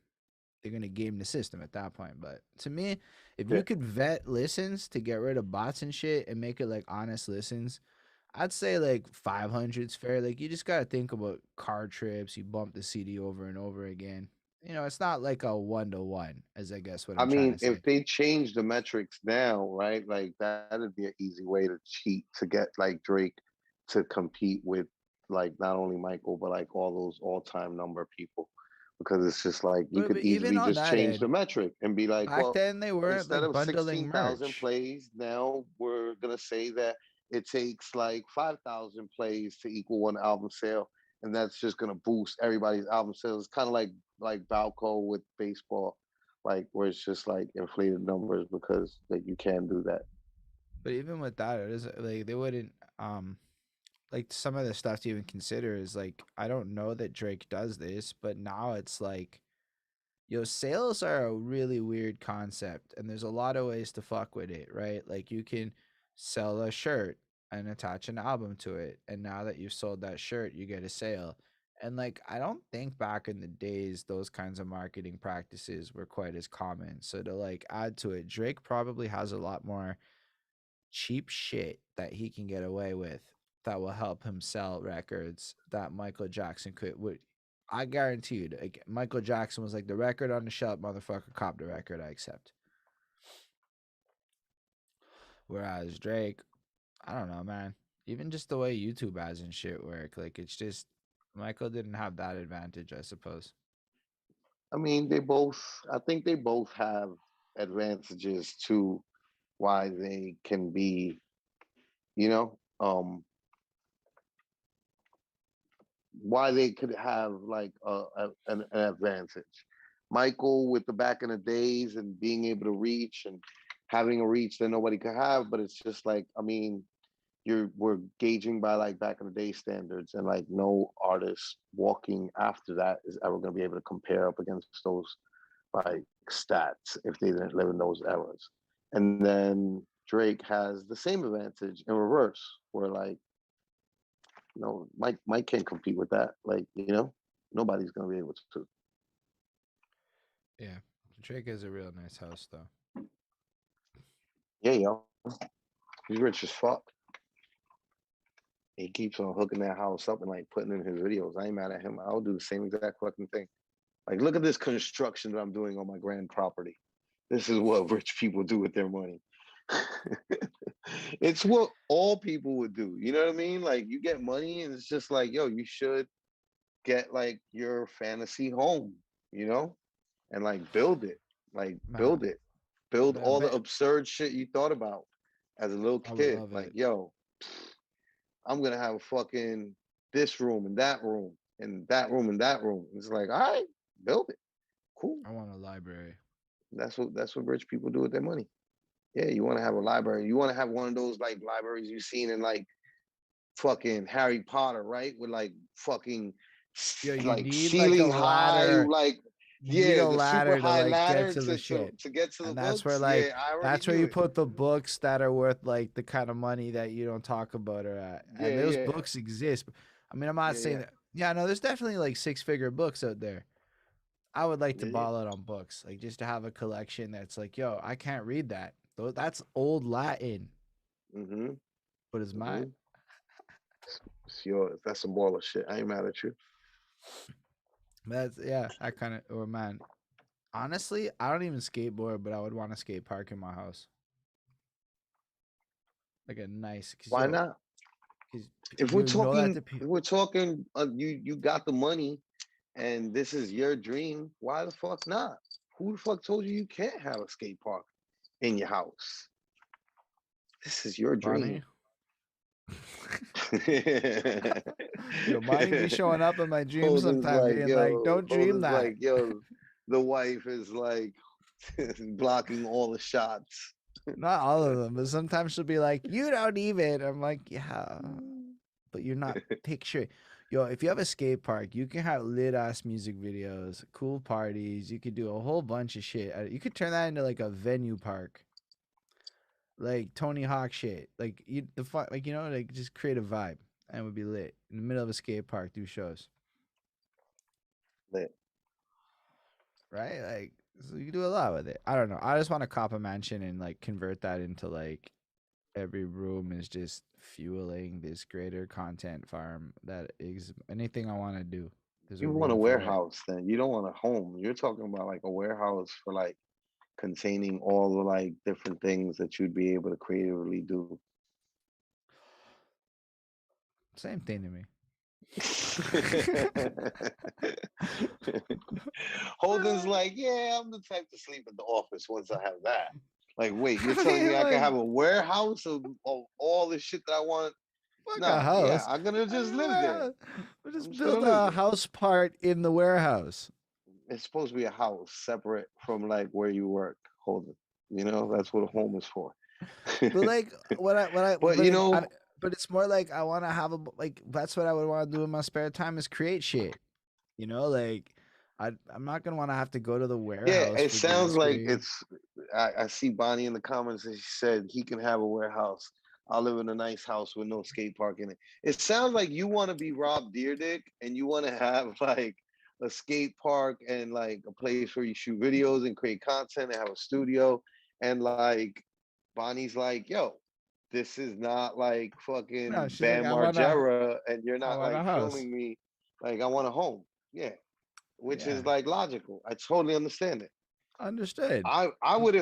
they're gonna game the system at that point. But to me, if Yeah. you could vet listens to get rid of bots and shit and make it like honest listens, I'd say like 500's fair. Like you just gotta think about car trips. You bump the CD over and over again. It's not like a 1-to-1, as I guess what I I'm trying mean, to say. if they change the metrics now, right? Like that'd be an easy way to cheat to get like Drake to compete with like not only Michael but like all those all-time number people. Because it's just like you But could even easily on just that change end, the metric and be like, back well, then they weren't instead like of bundling 16,000 merch. plays, now we're gonna say that it takes like 5,000 plays to equal one album sale, and that's just gonna boost everybody's album sales. It's kind of like Balco with baseball, like where it's just like inflated numbers because that you can do that. But even with that, it is like they wouldn't like some of the stuff to even consider is like I don't know that Drake does this, but now it's like sales are a really weird concept and there's a lot of ways to fuck with it, right? Like you can sell a shirt and attach an album to it, and now that you've sold that shirt, you get a sale. And like I don't think back in the days those kinds of marketing practices were quite as common. So to like add to it, Drake probably has a lot more cheap shit that he can get away with that will help him sell records that Michael Jackson would. I guarantee you, like Michael Jackson was like the record on the shelf, motherfucker, cop the record, I accept. Whereas Drake, I don't know, man. Even just the way YouTube ads and shit work, like it's just Michael didn't have that advantage, I suppose. I mean, they both. I think they both have advantages to why they can be, you know, why they could have like an advantage. Michael with the back in the days and being able to reach and having a reach that nobody could have, but it's just like I mean, we're gauging by like back in the day standards, and like no artist walking after that is ever going to be able to compare up against those like stats if they didn't live in those eras. And then Drake has the same advantage in reverse, where like Mike can't compete with that. Like, nobody's gonna be able to. Yeah, Drake has a real nice house though. Yeah, yo. He's rich as fuck. He keeps on hooking that house up and like putting in his videos. I ain't mad at him. I'll do the same exact fucking thing. Like, look at this construction that I'm doing on my grand property. This is what rich people do with their money. It's what all people would do. You know what I mean? Like, you get money, and it's just like, yo, you should get like your fantasy home, you know, and like build it, like Man, build it, build I all the bet absurd shit you thought about as a little I would kid. love Like, it. yo, I'm gonna have a fucking this room and that room and that room and that room. It's like, all right, build it. Cool. I want a library. That's what rich people do with their money. Yeah, you want to have a library. You want to have one of those like libraries you've seen in like fucking Harry Potter, right? With like fucking Yo, you like need like a ceiling high, ladder. like You need yeah, a the super ladder to high like get ladder to the to shit. get to the And that's where books. Yeah, like I already that's where knew you it. put the books that are worth like the kind of money that you don't talk about or at. And Yeah, those yeah, books exist. I mean, I'm not yeah, saying yeah, that. Yeah, no, there's definitely like six-figure books out there. I would like to yeah, yeah. ball out on books, like just to have a collection that's like, yo, I can't read that. Though that's old Latin. Mm-hmm. but it's Mm-hmm. mine. It's yours. That's some baller shit. I ain't mad at you. That's yeah, I kind of or man. Honestly, I don't even skateboard, but I would want a skate park in my house, like a nice, cause Why yo, not? cause If we're you know that talking, the people. if we're talking, you got the money, and this is your dream. Why the fuck not? Who the fuck told you you can't have a skate park in your house? This is your Bonnie. dream. Yo, Bonnie be showing up in my dreams Holden's sometime, like, being like, yo, "Don't dream Holden's that." like, yo, the wife is like blocking all the shots. Not all of them, but sometimes she'll be like, "You don't even." I'm like, "Yeah, but you're not picturing." Yo, if you have a skate park, you can have lit ass music videos, cool parties. You could do a whole bunch of shit. You could turn that into like a venue park, like Tony Hawk shit. Like like like just create a vibe and it would be lit in the middle of a skate park. Do shows, Lit. right? Like so you can do a lot with it. I don't know. I just want to cop a mansion and like convert that into like every room is just fueling this greater content farm that is anything I want to do. There's a You want a room for it. warehouse then. You don't want a home. You're talking about like a warehouse for like containing all the like different things that you'd be able to creatively do. Same thing to me. Holden's like, yeah, I'm the type to sleep at the office once I have that. Like, wait, you're I telling me mean, I can like, have a warehouse of all the shit that I want? fuck a Nah, yeah, house. I'm gonna I just mean, live there. we'll I'm just just gonna build live a there. house part in the warehouse. It's supposed to be a house separate from like where you work, Holden. You know, that's what a home is for. But like, But you know, but it's more like I want to have like that's what I would want to do in my spare time is create shit. Like I'm not gonna want to have to go to the yeah, warehouse it for green sounds like screen. it's. I see Bonnie in the comments and she said he can have a warehouse. I'll live in a nice house with no skate park in it. It sounds like you want to be Rob Deerdick and you want to have like a skate park and like a place where you shoot videos and create content and have a studio. And like Bonnie's like, yo, this is not like No, fucking she's like, Bam Margera and you're I not want a like house. filming me. Like, I want a home. Yeah, which Yeah, is like logical. I totally understand it. understood.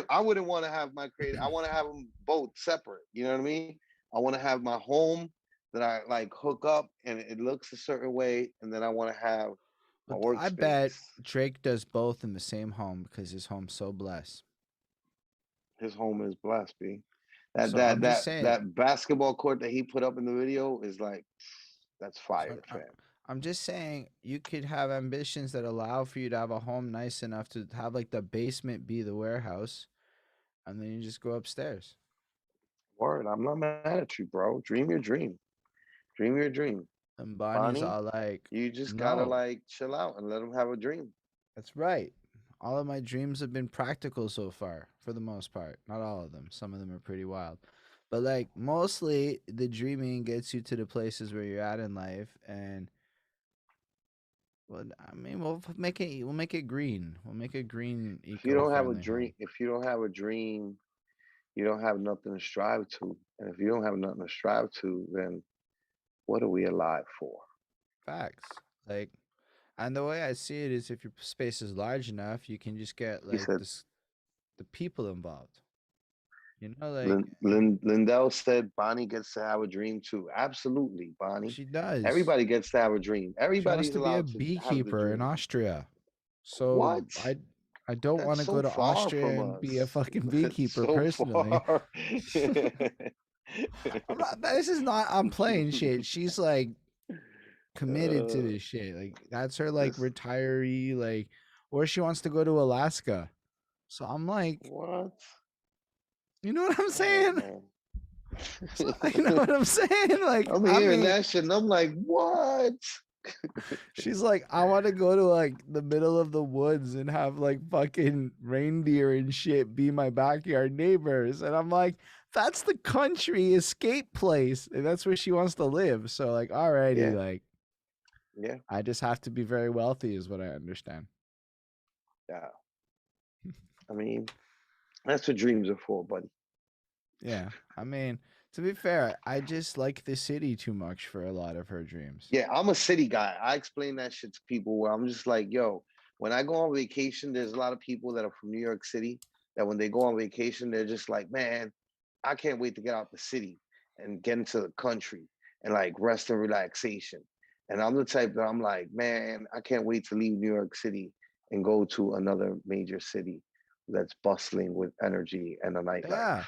I wouldn't want to have my creative. I want to have them both separate. You know what I mean? I want to have my home that I like hook up and it looks a certain way, and then I want to have my But I bet workspace. Drake does both in the same home because his home's so blessed. His home is blessed, B. That So that I'm just that saying. that basketball court that he put up in the video is like that's So fire, fam. I'm just saying you could have ambitions that allow for you to have a home nice enough to have like the basement be the warehouse, and then you just go upstairs. Word, I'm not mad at you, bro. Dream your dream. Dream your dream, And Bonnie's Bonnie. all like, You just gotta "No, like chill out and let him have a dream. that's right. All of my dreams have been practical so far, for the most part. Not all of them. Some of them are pretty wild. But like mostly the dreaming gets you to the places where you're at in life and well, I mean, we'll make it green. We'll make a green If you don't have a eco-friendly dream, home. if you don't have a dream, you don't have nothing to strive to. And if you don't have nothing to strive to, then what are we alive for? Facts. Like, and the way I see it is, if your space is large enough, you can just get He like said, the people involved. Like Lindell said Bonnie gets to have a dream too. Absolutely, Bonnie. she does. Everybody gets to have a dream. She wants Everybody's to be a allowed to have the beekeeper in dream. Austria. So What? I don't want That's to go so to far Austria from and be a us. fucking That's beekeeper so personally. far. I'm not. This is not. I'm playing shit. She's like committed to uh, this shit. Like that's her like this retiree like, or she wants to go to Alaska. So I'm like, what? you know what I'm All right, saying? man. So, you know what I'm saying? Like, I'm I hearing mean, that shit, and I'm like, what? she's like, I want to go to like the middle of the woods and have like fucking reindeer and shit be my backyard neighbors. And I'm like, that's the country escape place. And that's where she wants to live. So, like, alrighty, Yeah, like, yeah, I just have to be very wealthy, is what I understand. yeah. I mean, that's what dreams are for, buddy. Yeah. I mean, To be fair, I just like the city too much for a lot of her dreams. Yeah, I'm a city guy. I explain that shit to people where I'm just like, yo, when I go on vacation, there's a lot of people that are from New York City that when they go on vacation, they're just like, man, I can't wait to get out the city and get into the country and like rest and relaxation. And I'm the type that I'm like, man, I can't wait to leave New York City and go to another major city that's bustling with energy and a Yeah,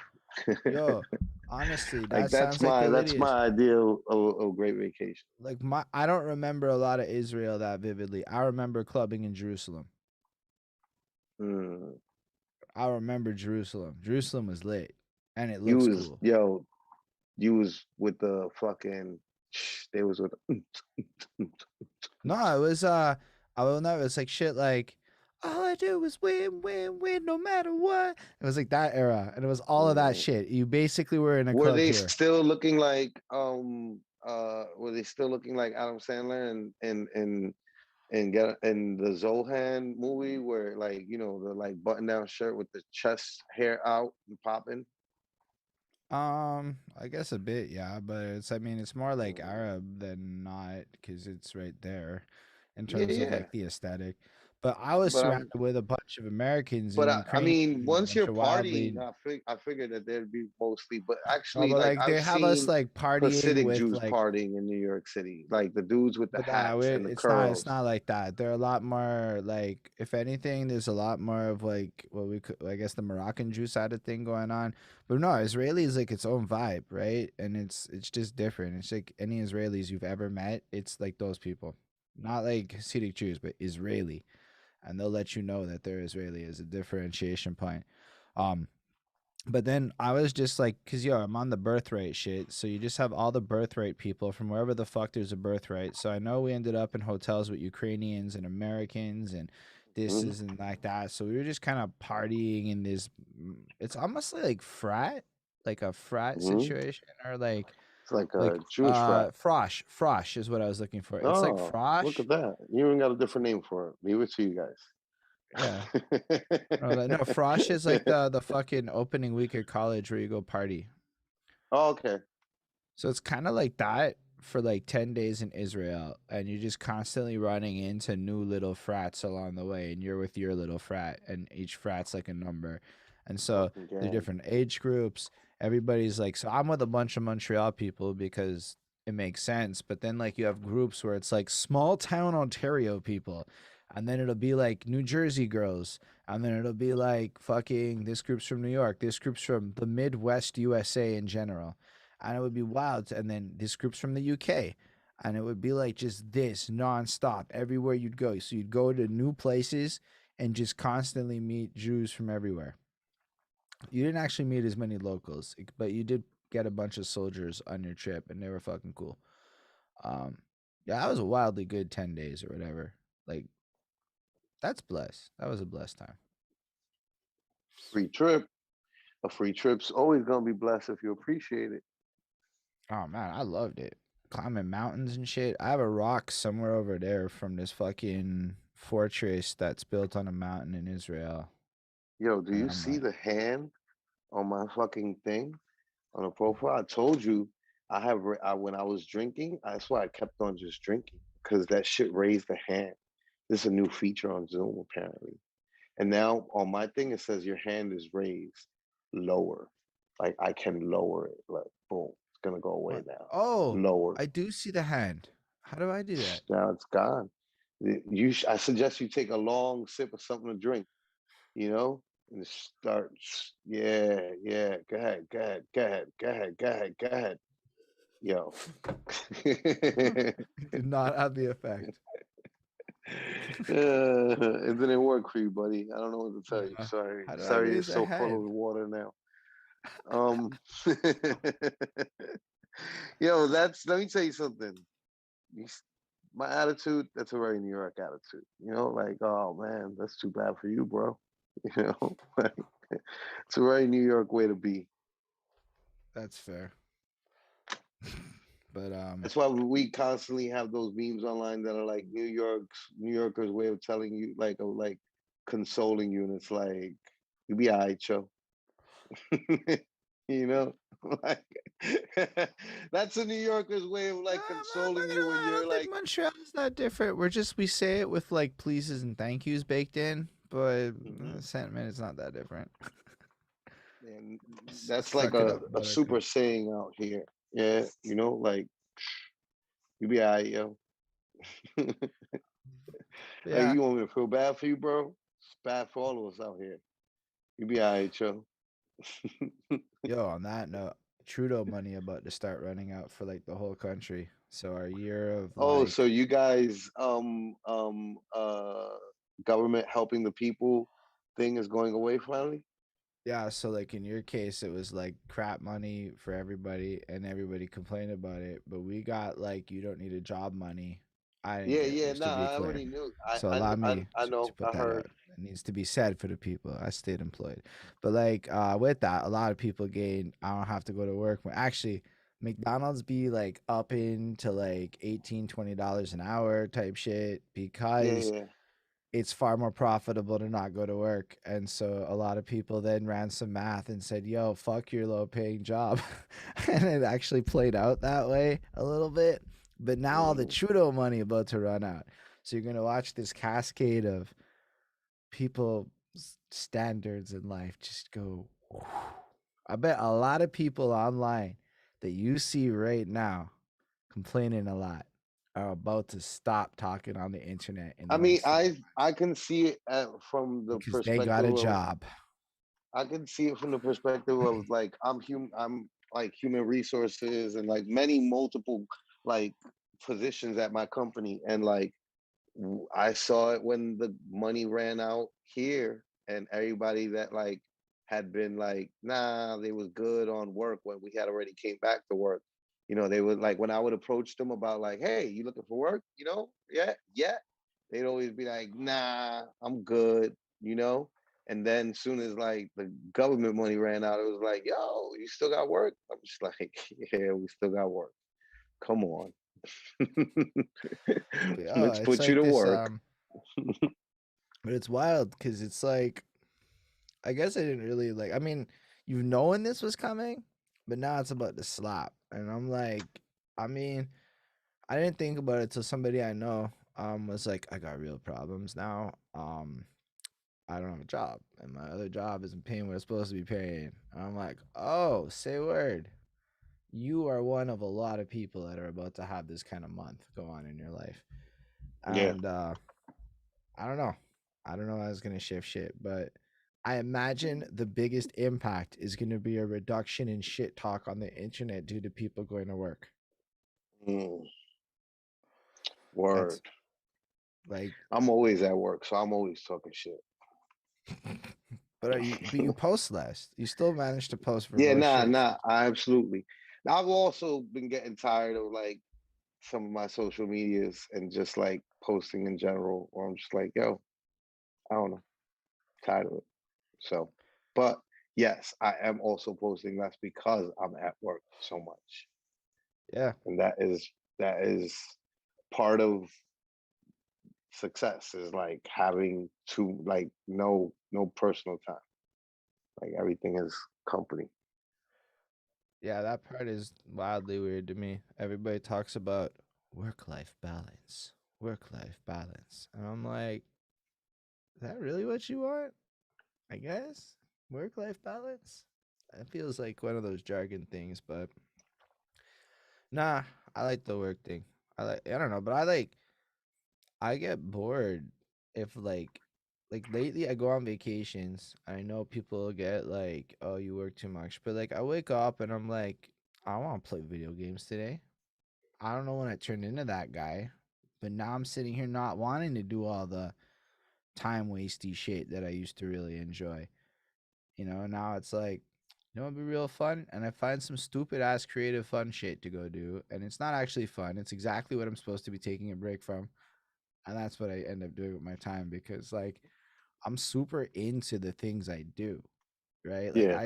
nightlife. yo, honestly, Like that sounds like the that's Lydia's. my ideal of great vacation. Like I don't remember a lot of Israel that vividly. I remember clubbing in Jerusalem. Mm. I remember Jerusalem. Jerusalem was lit, and it You looks was cool. yo, you was with the fucking. They was with. No, it was I will know. It was like shit. Like all I do is win, win, win, no matter what. It was like that era, and it was all of that Mm. shit. You basically were in a Were club they tour. still looking like were they still looking like Adam Sandler and get in the Zohan movie where like the like button down shirt with the chest hair out and popping. I guess a bit, yeah, but I mean, it's more like Mm. Arab than not because it's right there in Yeah, terms of yeah. like the aesthetic. But I was But surrounded with a bunch of Americans but and I Ukrainians mean, and a once bunch you're of partying, wildly. I figured that there'd be mostly, but No, actually, but like like I've they have us seen like partying Hasidic with Jews like. partying in New York City, like the dudes with the But hats and the it's curls. not like that. They're a lot more like, if anything, there's a lot more of like what we could, I guess, the Moroccan Jew side of thing going on. But no, Israeli is like its own vibe, right? And it's just different. It's like any Israelis you've ever met, it's like those people, not like Hasidic Jews, but Israeli, and they'll let you know that they're Israeli as a differentiation point. Um, but then I was just like, cause yo, I'm on the birthright shit. So you just have all the birthright people from wherever the fuck there's a birthright. So I know we ended up in hotels with Ukrainians and Americans and this Mm-hmm. isn't like that. So we were just kind of partying in this. It's almost like a frat Mm-hmm. situation, or like It's like like a Jewish frat. frosh is what I was looking for. It's like Oh, look frosh. at that! You even got a different name for it. Leave it to you Yeah. guys. No, frosh is like the fucking opening week of college where you go party. Oh, okay. So it's kind of like that for like 10 days in Israel, and you're just constantly running into new little frats along the way, and you're with your little frat, and each frat's like a number. And so Fucking there's gang. different age groups. Everybody's like, so I'm with a bunch of Montreal people because it makes sense. But then, like, you have groups where it's like small town Ontario people, and then it'll be like New Jersey girls, and then it'll be like fucking this group's from New York, this group's from the Midwest USA in general, and it would be wild. And then this group's from the UK, and it would be like just this nonstop everywhere you'd go. So you'd go to new places and just constantly meet Jews from everywhere. You didn't actually meet as many locals, but you did get a bunch of soldiers on your trip, and they were fucking cool. Um, yeah, that was a wildly good 10 days or whatever. Like that's blessed. That was a blessed time. Free trip. A free trip's always gonna be blessed if you appreciate it. Oh man, I loved it. Climbing mountains and shit. I have a rock somewhere over there from this fucking fortress that's built on a mountain in Israel. Yo, do And you I'm see like, the hand on my fucking thing on the profile? I told you when I was drinking. That's why I kept on just drinking because that shit raised the hand. This is a new feature on Zoom apparently. And now on my thing it says your hand is raised lower. Like I can lower it. Like boom, it's gonna go away what? now. Oh, Lower. I do see the hand. How do I do that? Now it's gone. I suggest you take a long sip of something to drink. And start. Yeah, yeah. Go ahead, go ahead, go ahead, go ahead, go ahead, go ahead. Yo. Did not have the effect. It didn't work for you, buddy. I don't know what to tell you. Yeah. Sorry. How do I Sorry, you're raise a so full of hand? water now. Um, yo, let me tell you something. My attitude, that's a very New York attitude. Like, oh man, that's too bad for you, bro. Like, it's a very New York way to be. That's fair. But That's why we constantly have those memes online that are like New Yorkers' way of telling you, like consoling you, and it's like, you be alright, Joe. You know, like that's a New Yorker's way of like consoling you when I you're don't think like, Montreal is that different. We say it with like pleases and thank yous baked in, but mhm. the sentiment is not that different. And that's like Suck it up, a super buttercup. saying out here. Yeah, you know, like you be alright, yo. Like Yeah. you want me to feel bad for you, bro? It's bad for all of us out here. You be alright, yo. Yo, on that note, Trudeau money about to start running out for like the whole country. So our year of Oh, so like, you guys government helping the people thing is going away finally? yeah, so like in your case, it was like crap money for everybody and everybody complained about it. But we got like, you don't need a job money. I didn't Yeah, get it, yeah, just to nah, be I clear. already knew. So allow me I to know. put I that heard. out. It needs to be said for the people. I stayed employed. But like with that, a lot of people gain I don't have to go to work. When actually McDonald's be like up into like 18, $20 an hour type shit Yeah, because yeah. it's far more profitable to not go to work. And so a lot of people then ran some math and said, yo, fuck your low paying job. And it actually played out that way a little bit. But now all the Mhm. Trudeau money about to run out. So you're going to watch this cascade of people's standards in life just go. Whew. I bet a lot of people online that you see right now complaining a lot are about to stop talking on the internet in I the mean, next 3 months I can see it from the because they got perspective a of job. I can see it from the perspective of like I'm like human resources and like many multiple like positions at my company and like I saw it when the money ran out here, and everybody that like had been like, nah, they was good on work when we had already came back to work. You know, they would like when I would approach them about like, hey, you looking for work? You know, yeah, yeah. They'd always be like, nah, I'm good. You know, and then soon as like the government money ran out, it was like, yo, you still got work? I'm just like, yeah, we still got work. Come on. But oh, Let's it's put you like to this. work. But it's wild because it's like I guess I didn't really like. I mean, you knowing this was coming, but now it's about to slap, and I'm like, I mean, I didn't think about it till somebody I know was like, I got real problems now. I don't have a job, and my other job isn't paying what it's supposed to be paying. And I'm like, oh, say word. You are one of a lot of people that are about to have this kind of month go on in your life. Yeah. And I don't know. I don't know how it's gonna shift shit, but I imagine the biggest impact is gonna be a reduction in shit talk on the internet due to people going to work. Mm, That's word. like, I'm always at work, so I'm always talking shit. but are you? But you post less. You still manage to post Yeah, verbose nah, shit. nah. I absolutely. I've also been getting tired of like some of my social medias and just like posting in general, or I'm just like, yo, I don't know, tired of it. So, but yes, I am also posting less because I'm at work so much, Yeah, and that is part of success is like having to like no personal time. Like everything is company. yeah. That part is wildly weird to me. Everybody talks about work life balance, and I'm like, is that really what you want? I guess work life balance. It feels like one of those jargon things, but nah, I like the work thing. I don't know, but I get bored if like lately I go on vacations. I know people get like, oh, you work too much, but like I wake up and I'm like, I want to play video games today. I don't know when I turned into that guy, but now I'm sitting here not wanting to do all the time wasty shit that I used to really enjoy. Now it's like, it'd be real fun. And I find some stupid ass creative fun shit to go do. And it's not actually fun. It's exactly what I'm supposed to be taking a break from. And that's what I end up doing with my time because like I'm super into the things I do, right? Like Yeah.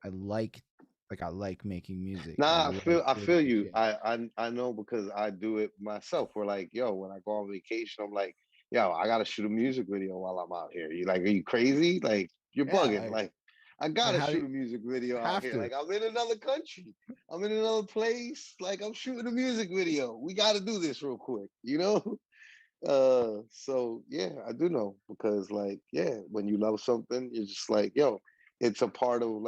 I like making music. I Nah, like I doing feel the you. shit. I know because I do it myself. We're like, yo, when I go on vacation, I'm like, yo, I gotta shoot a music video while I'm out here. You like, are you crazy? Like, you're Yeah, bugging. Like, I Like, gotta how do shoot you a music video out have here. to? Like I'm in another country. I'm in another place. Like I'm shooting a music video. We gotta do this real quick, you know? So yeah, I do know because like, yeah, when you love something, you're just like, yo, it's a part of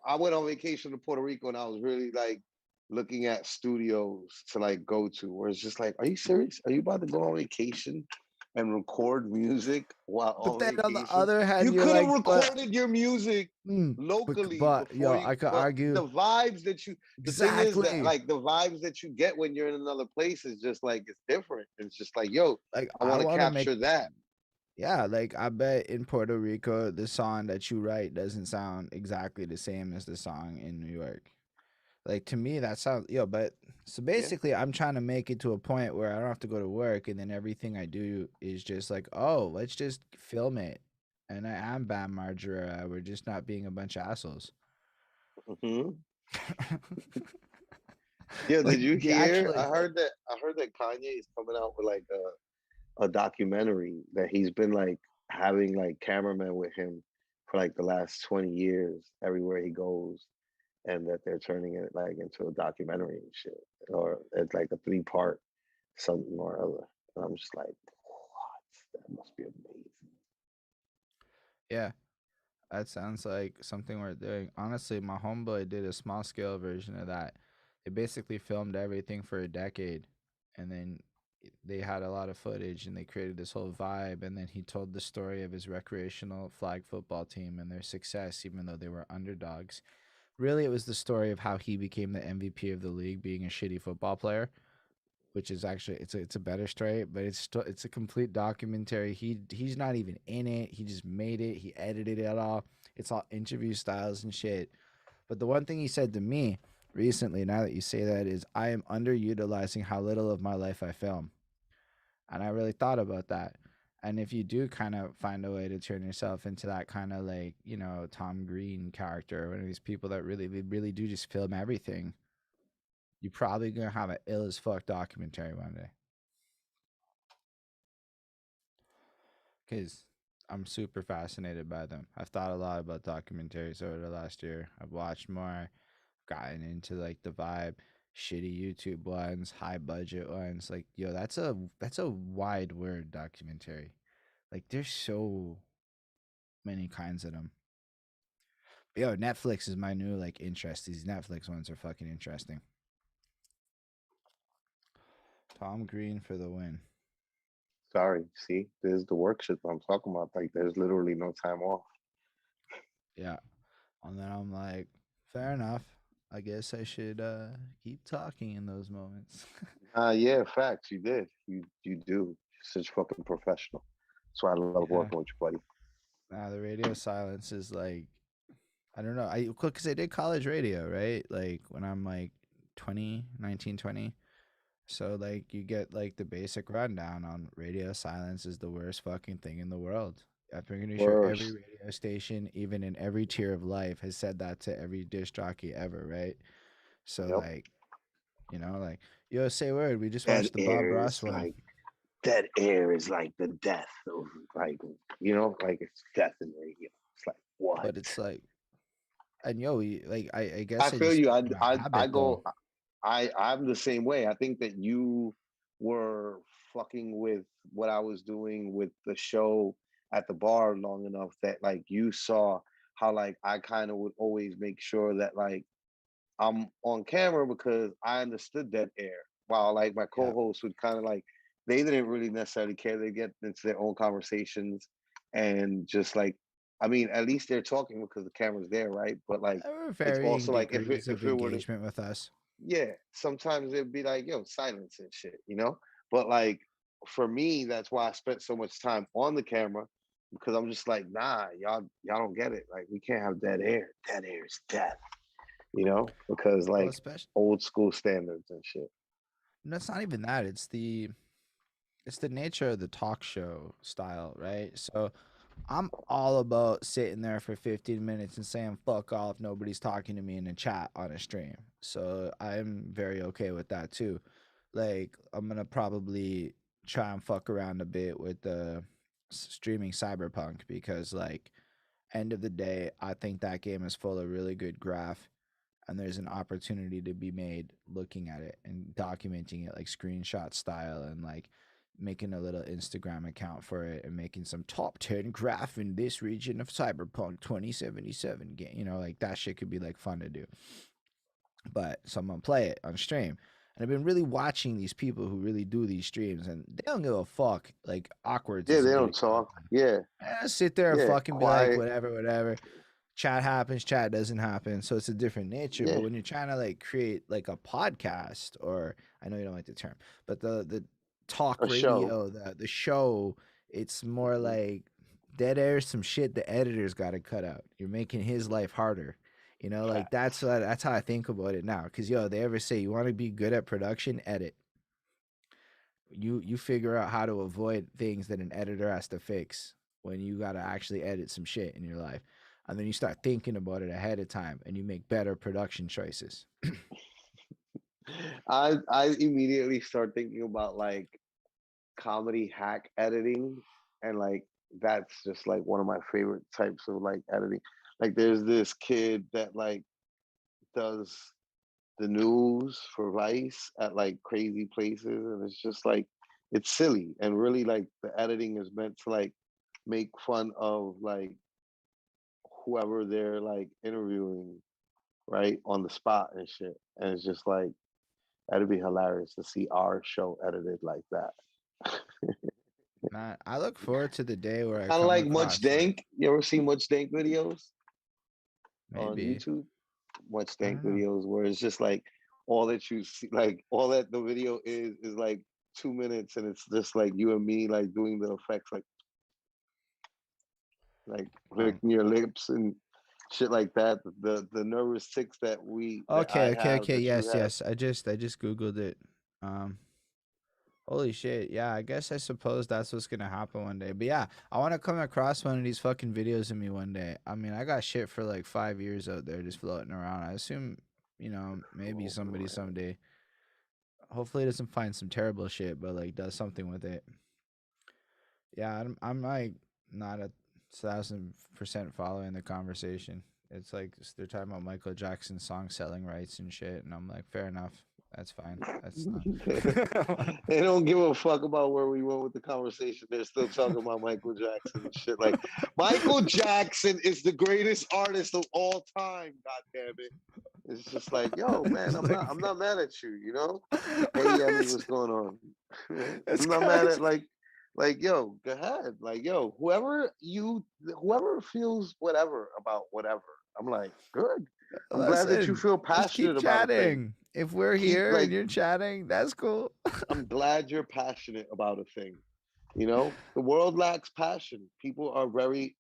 I went on vacation to Puerto Rico and I was really like looking at studios to like go to where it's just like, are you serious? Are you about to go on vacation and record music while But on then on the vacation? other hand, You you're could have like, but recorded your music locally before yo, you, I could but argue the vibes that you, the thing is that exactly. like the vibes that you get when you're in another place is just like, it's different. It's just like, yo, Like, I I want to want to make capture that. yeah, like I bet in Puerto Rico the song that you write doesn't sound exactly the same as the song in New York. Like to me that sounds but so Yeah. basically I'm trying to make it to a point where I don't have to go to work and then everything I do is just like, oh, let's just film it. And I am Bam Margera. We're just not being a bunch of assholes. Hmm. Yeah, Like did you we hear? actually I heard that Kanye is coming out with like a documentary that he's been like having like cameramen with him for like the last 20 years everywhere he goes, and that they're turning it like into a documentary and shit. Or it's like a three-part something or other. And I'm just like, what? That must be amazing. yeah, that sounds like something worth doing. Honestly, my homeboy did a small scale version of that. They basically filmed everything for a decade and then they had a lot of footage and they created this whole vibe and then he told the story of his recreational flag football team and their success even though they were underdogs. Really it was the story of how he became the MVP of the league being a shitty football player, which is actually it's a better story, but it's a complete documentary. He's not even in it. He just made it. He edited it all. It's all interview styles and shit. But the one thing he said to me recently, now that you say that, is I am underutilizing how little of my life I film. And I really thought about that. And if you do kind of find a way to turn yourself into that kind of like, Tom Green character, one of these people that really do just film everything, you're probably going to have an ill as fuck documentary one day. Because I'm super fascinated by them. I've thought a lot about documentaries over the last year. I've watched more, gotten into like the vibe, shitty YouTube ones, high budget ones. Like, yo, that's a wide word, documentary. Like there's so many kinds of them. But yo, Netflix is my new like interest. These Netflix ones are fucking interesting. Tom Green for the win. Sorry, see, there's the work shit I'm talking about. Like, there's literally no time off. Yeah. And then I'm like, fair enough. I guess I should keep talking in those moments. Yeah, facts. You did. You do. You're such fucking professional. That's why I love Yeah. working with you, buddy. Nah, the radio silence is like, I don't know. Because I did college radio, right? Like when I'm like 20, 19, 20. So like you get like the basic rundown on radio silence is the worst fucking thing in the world. I'm pretty sure every Worst. radio station, even in every tier of life, has said that to every disc jockey ever, right? So Yep. like, like, yo, say word, we just Dead watched the Bob air Ross is one. like dead air is like the death of like, you know, like it's death in radio. It's like what? But it's like, and yo, like I I guess I feel just you. became a I habit though. go. I'm the same way. I think that you were fucking with what I was doing with the show at the bar long enough that like you saw how like I kind of would always make sure that like I'm on camera because I understood that air. While like my Yeah. co-hosts would kind of like they didn't really necessarily care. They get into their own conversations and just like I mean, at least they're talking because the camera's there, right? But like There were it's varying also like degrees of if it were to engagement with us. yeah, sometimes it'd be like, yo, silence and shit, you know? But like for me, that's why I spent so much time on the camera because I'm just like, nah, y'all don't get it. Like we can't have dead air. Dead air is death, you know? Because Well, like especially old school standards and shit. no, it's not even that. It's the nature of the talk show style, right? So I'm all about sitting there for 15 minutes and saying fuck off, nobody's talking to me in a chat on a stream. So I'm very okay with that too. Like I'm gonna probably try and fuck around a bit with the streaming Cyberpunk because like end of the day, I think that game is full of really good graph, and there's an opportunity to be made looking at it and documenting it like screenshot style, and like making a little Instagram account for it and making some top 10 graph in this region of Cyberpunk 2077 game. You know, like that shit could be like fun to do. But someone play it on stream. And I've been really watching these people who really do these streams, and they don't give a fuck. Like, awkward Yeah, is a they good don't talk. example. Yeah, Sit there and yeah, fucking be like, quiet. whatever, whatever. Chat happens, chat doesn't happen. So it's a different nature. Yeah, But when you're trying to like create like a podcast, or I know you don't like the term, but the talk a show. radio, the show, it's more Mhm. like dead air, some shit the editor's got to cut out. You're making his life harder. You know, like Facts. that's how I think about it now. Cause they ever say you want to be good at production, edit. You figure out how to avoid things that an editor has to fix when you got to actually edit some shit in your life, and then you start thinking about it ahead of time and you make better production choices. I immediately start thinking about like comedy hack editing, and like that's just like one of my favorite types of like editing. Like there's this kid that like does the news for Vice at like crazy places, and it's just like it's silly, and really like the editing is meant to like make fun of like whoever they're like interviewing, right, on the spot and shit. And it's just like that'd be hilarious to see our show edited like that. Man, I look forward to the day where I Kind of come like Much across like Dank. You ever see Much Dank videos on maybe YouTube? Much I Dank don't know. videos where it's just like all that you see, like all that the video is like 2 minutes, and it's just like you and me like doing the effects, like Um, licking your lips and shit like that. The nervous tics that I have okay, that you yes, have. yes. I just googled it. Um, Holy shit. Yeah, I guess I suppose that's what's gonna happen one day. But yeah, I want to come across one of these fucking videos of me one day. I mean, I got shit for like 5 years out there just floating around. I assume, maybe Oh, somebody man. someday, hopefully doesn't find some terrible shit, but like does something with it. Yeah, I'm like not 1,000% following the conversation. It's like they're talking about Michael Jackson's song selling rights and shit, and I'm like, fair enough. That's fine. That's not. They don't give a fuck about where we went with the conversation. They're still talking about Michael Jackson and shit. Like Michael Jackson is the greatest artist of all time. God damn it! It's just like, yo, man, It's I'm not mad at you. You know? Hey, Yemi, it's, what's going on? it's I'm not mad at crazy. like, yo, go ahead. Like, yo, whoever feels whatever about whatever. I'm like, good. I'm glad that you Listen, feel just keep passionate about a thing. chatting. If we're Keep here and like you're chatting, that's cool. I'm glad you're passionate about a thing. You know, the world lacks passion. People are very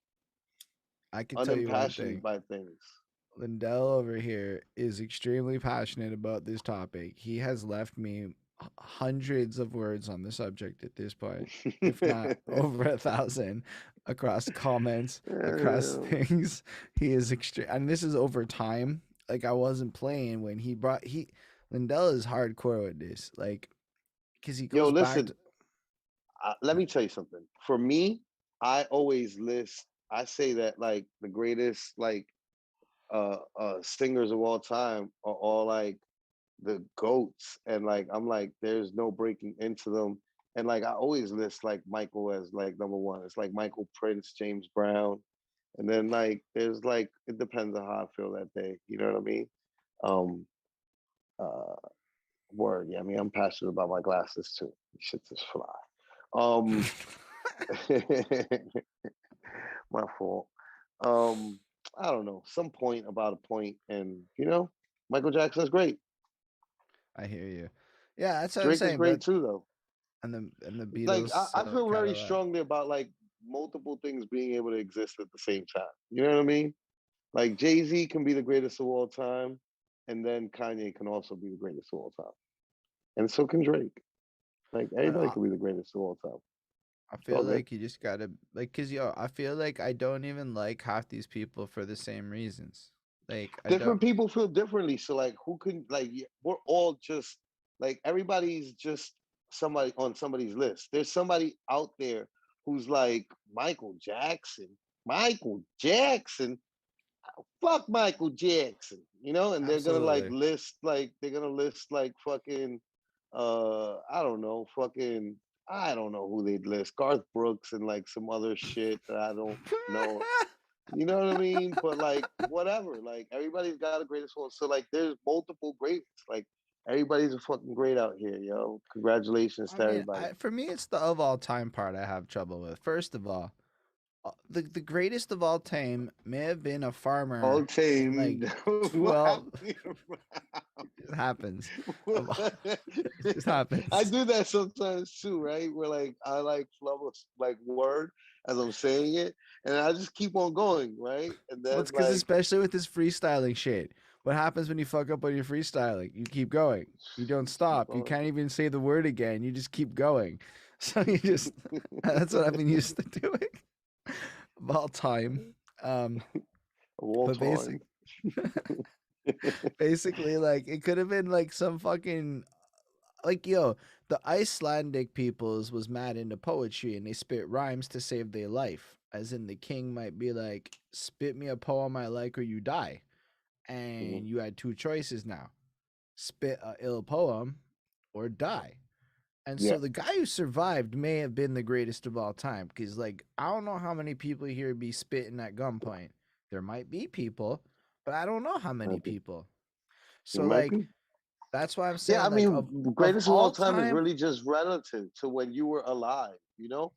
I can tell you one unimpassioned thing. by things. Lindell over here is extremely passionate about this topic. He has left me hundreds of words on the subject at this point, if not over 1,000, across comments, across Yeah. things. He is extreme, and this is over time. Like I wasn't playing when he Lindell is hardcore with this, like because he Yo, goes back listen, to let me tell you something. For me, I always list, I say that like the greatest like singers of all time are all like the goats, and like I'm like there's no breaking into them, and like I always list like Michael as like number one. It's like Michael, Prince, James Brown, and then like there's like it depends on how I feel that day, you know what I mean? um uh Word, yeah, I mean I'm passionate about my glasses too. Shit just fly. um my fault. um I don't know, some point about a point, and Michael Jackson's great. I hear you. Yeah, that's what I'm Drake is saying. But great too, though. and the Like Beatles I so feel kind very of strongly about like multiple things being able to exist at the same time. You know what I mean? Like Jay-Z can be the greatest of all time, and then Kanye can also be the greatest of all time. And so can Drake. Like but everybody can be the greatest of all time. I It's all feel good. like you just gotta like, cause I feel like I don't even like half these people for the same reasons. Like I don't. Different people feel differently. So like who can like we're all just like everybody's just somebody on somebody's list. There's somebody out there who's like Michael Jackson. Michael Jackson. Fuck Michael Jackson, and they're gonna Absolutely. list like fucking I don't know, fucking I don't know who they'd list. Garth Brooks and like some other shit that I don't know. You know what I mean? But like whatever. Like everybody's got a greatest one. So like there's multiple greats. Like everybody's a fucking great out here, yo. Congratulations I to mean, everybody. for me, it's the of all time part I have trouble with. First of all, the greatest of all time may have been a farmer All in like tamed. What 12. happened? It just happens. Of all- it just I happens. do that sometimes too, right? Where like I like flub a like word as I'm saying it, and I just keep on going, right? And Well, then it's because like especially with this freestyling shit, what happens when you fuck up on your freestyling? You keep going. You don't keep stop. You on. can't even say the word again. You just keep going. So you just that's what I've been used to doing of all time. Um, Of all but time. basically, like it could have been like some fucking like yo, the Icelandic peoples was mad into poetry and they spit rhymes to save their life. As in the king might be like, spit me a poem I like or you die. And Mhm. you had two choices now. Spit a ill poem or die. And Yeah, so the guy who survived may have been the greatest of all time. Because like I don't know how many people here be spitting at gunpoint. There might be people, but I don't know how many might be. people. It So might like be. that's why I'm Yeah, I saying like mean, of greatest of all all time is time, really just relative to when you were alive,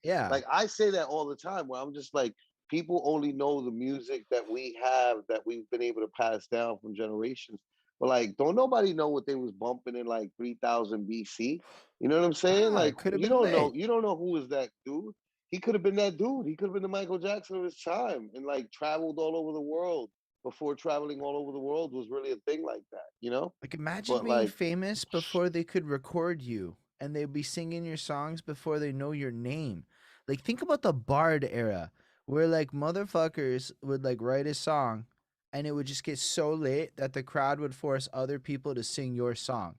yeah. Like I say that all the time where I'm just like, people only know the music that we have that we've been able to pass down from generations. But like, don't nobody know what they was bumping in like 3000 BC. You know what I'm saying? Ah, Like, it could have you been don't know. lit. You don't know who was that dude. He could have been that dude. He could have been the Michael Jackson of his time and like traveled all over the world before traveling all over the world was really a thing like that. Like imagine But being like, famous before they could record you and they'd be singing your songs before they know your name. Like think about the Bard era where like motherfuckers would like write a song and it would just get so lit that the crowd would force other people to sing your song.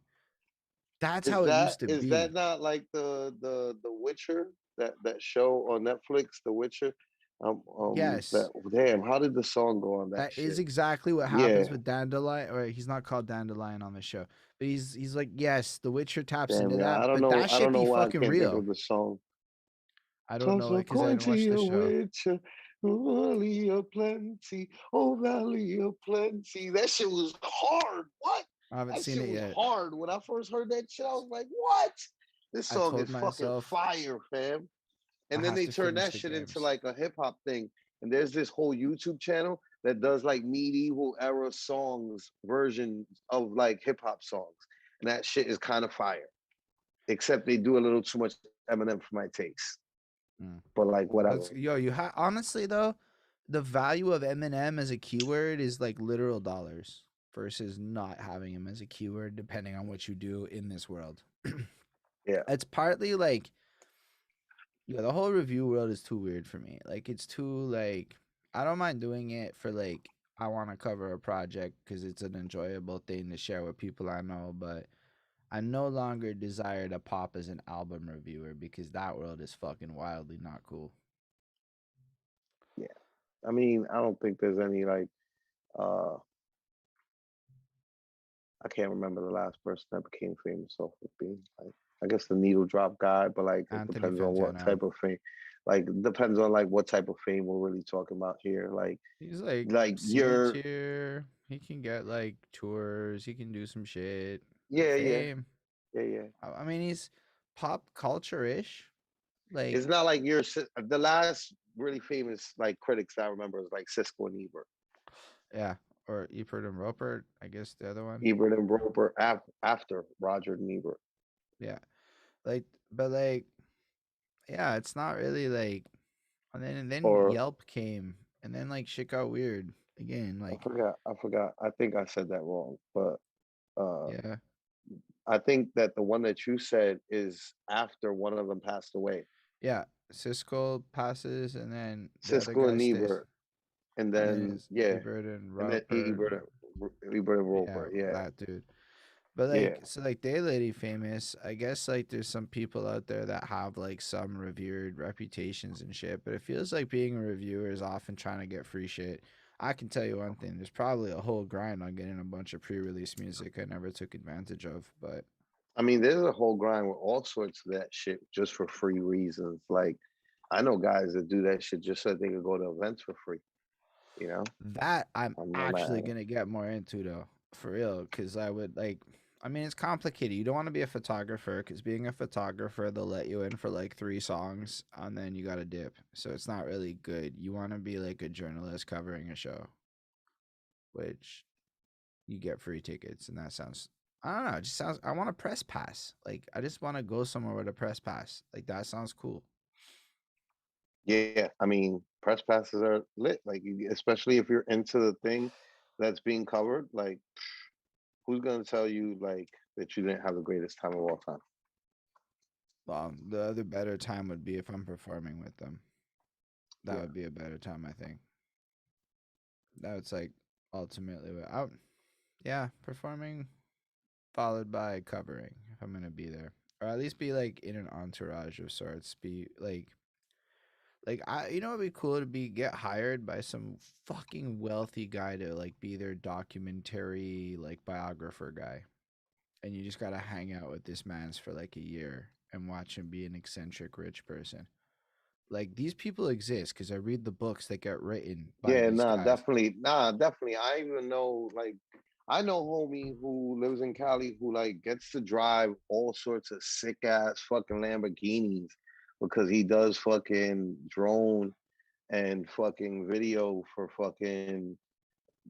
That's Is how it that used to is that be. not like the Witcher, that show on Netflix, The Witcher? That Yes. damn, how did the song go on that That is shit? exactly what Yeah, happens with Dandelion, or he's not called Dandelion on the show, but he's like, yes, The Witcher taps damn, into yeah. that, but that I shit don't know be why I fucking can't think real. of the song. I don't Toss know it a because I coin didn't to watch the your show. Witcher, Valley of Plenty, oh Valley of Plenty. That shit was hard. What? I haven't That seen shit it was yet. hard. When I first heard that shit, I was like, what? This I song told is fucking myself fire, fam. I And then have they to turn finish that the shit into games. like a hip hop thing. And there's this whole YouTube channel that does like medieval era songs versions of like hip hop songs. And that shit is kind of fire. Except they do a little too much Eminem for my taste. Mm. But like whatever. That's yo, you honestly though, the value of Eminem as a keyword is like literal dollars versus not having him as a keyword, depending on what you do in this world. Yeah. It's partly like yeah, the whole review world is too weird for me. Like it's too like I don't mind doing it for like I want to cover a project because it's an enjoyable thing to share with people I know, but I no longer desire to pop as an album reviewer because that world is fucking wildly not cool. Yeah. I mean, I don't think there's any like uh I can't remember the last person that became famous off of being like, I guess the needle drop guy, but like it Anthony depends on what Fantano. type of fame. Like depends on like what type of fame we're really talking about here. He's like Like C you're tier. He can get like tours. He can do some shit. But yeah, yeah, fame. yeah. I mean, he's pop culture ish. Like, It's not like you're the last really famous like critics I remember is like Cisco and Ebert. yeah. Or Ebert and Roper, I guess the other one. Ebert and Roper after Roger and Ebert. Yeah. Like, but like, yeah, it's not really like. And then Or Yelp came, and then like shit got weird again. Like, I forgot. I think I said that wrong, but uh yeah, I think that the one that you said is after one of them passed away. yeah. Siskel passes, and then the other Cisco guy and stays, Ebert, and and then then it's yeah, Ebert and and then Roper. Ebert and Yeah, Roper. Yeah, that dude. But Yeah. like, so like they lady famous. I guess like there's some people out there that have like some revered reputations and shit. But it feels like being a reviewer is often trying to get free shit. I can tell you one thing: there's probably a whole grind on getting a bunch of pre-release music I never took advantage of. But I mean, there's a whole grind with all sorts of that shit just for free reasons. Like, I know guys that do that shit just so they can go to events for free. You know, that I'm I'm not actually mad. gonna get more into though, for real. Because I would like. I mean, it's complicated. You don't want to be a photographer because being a photographer, they'll let you in for like 3 songs and then you got to dip. So it's not really good. You want to be like a journalist covering a show, which you get free tickets. And that sounds, I don't know, it just sounds, I want a press pass. Like, I just want to go somewhere with a press pass. Like, that sounds cool. Yeah, I mean, press passes are lit. Like, especially if you're into the thing that's being covered. Like, who's gonna tell you like that you didn't have the greatest time of all time? The other better time would be if I'm performing with them. That Yeah. would be a better time, I think. That's like ultimately what I, yeah, performing followed by covering if I'm gonna be there, or at least be like in an entourage of sorts. Be like I, you know, it'd be cool to be get hired by some fucking wealthy guy to like be their documentary like biographer guy, and you just gotta hang out with this man's for like a year and watch him be an eccentric rich person. Like these people exist because I read the books that get written by Yeah, these nah, guys. definitely, nah, definitely. I even know, like, I know homie who lives in Cali who like gets to drive all sorts of sick ass fucking Lamborghinis because he does fucking drone and fucking video for fucking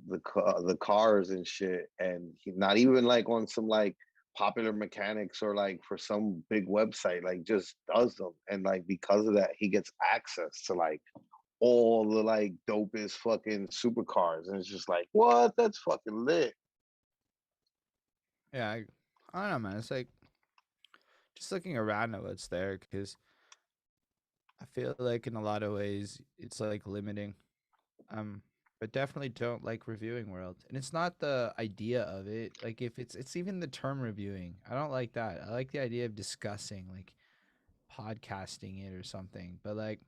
the cars and shit, and he not even like on some like popular mechanics or like for some big website, like just does them, and like because of that, he gets access to like all the like dopest fucking supercars, and it's just like, what? That's fucking lit. Yeah, I don't know, man. It's like just looking around at what's there because I feel like in a lot of ways it's like limiting. Um, but definitely don't like reviewing world. And it's not the idea of it. Like if it's even the term reviewing. I don't like that. I like the idea of discussing, like podcasting it or something. But like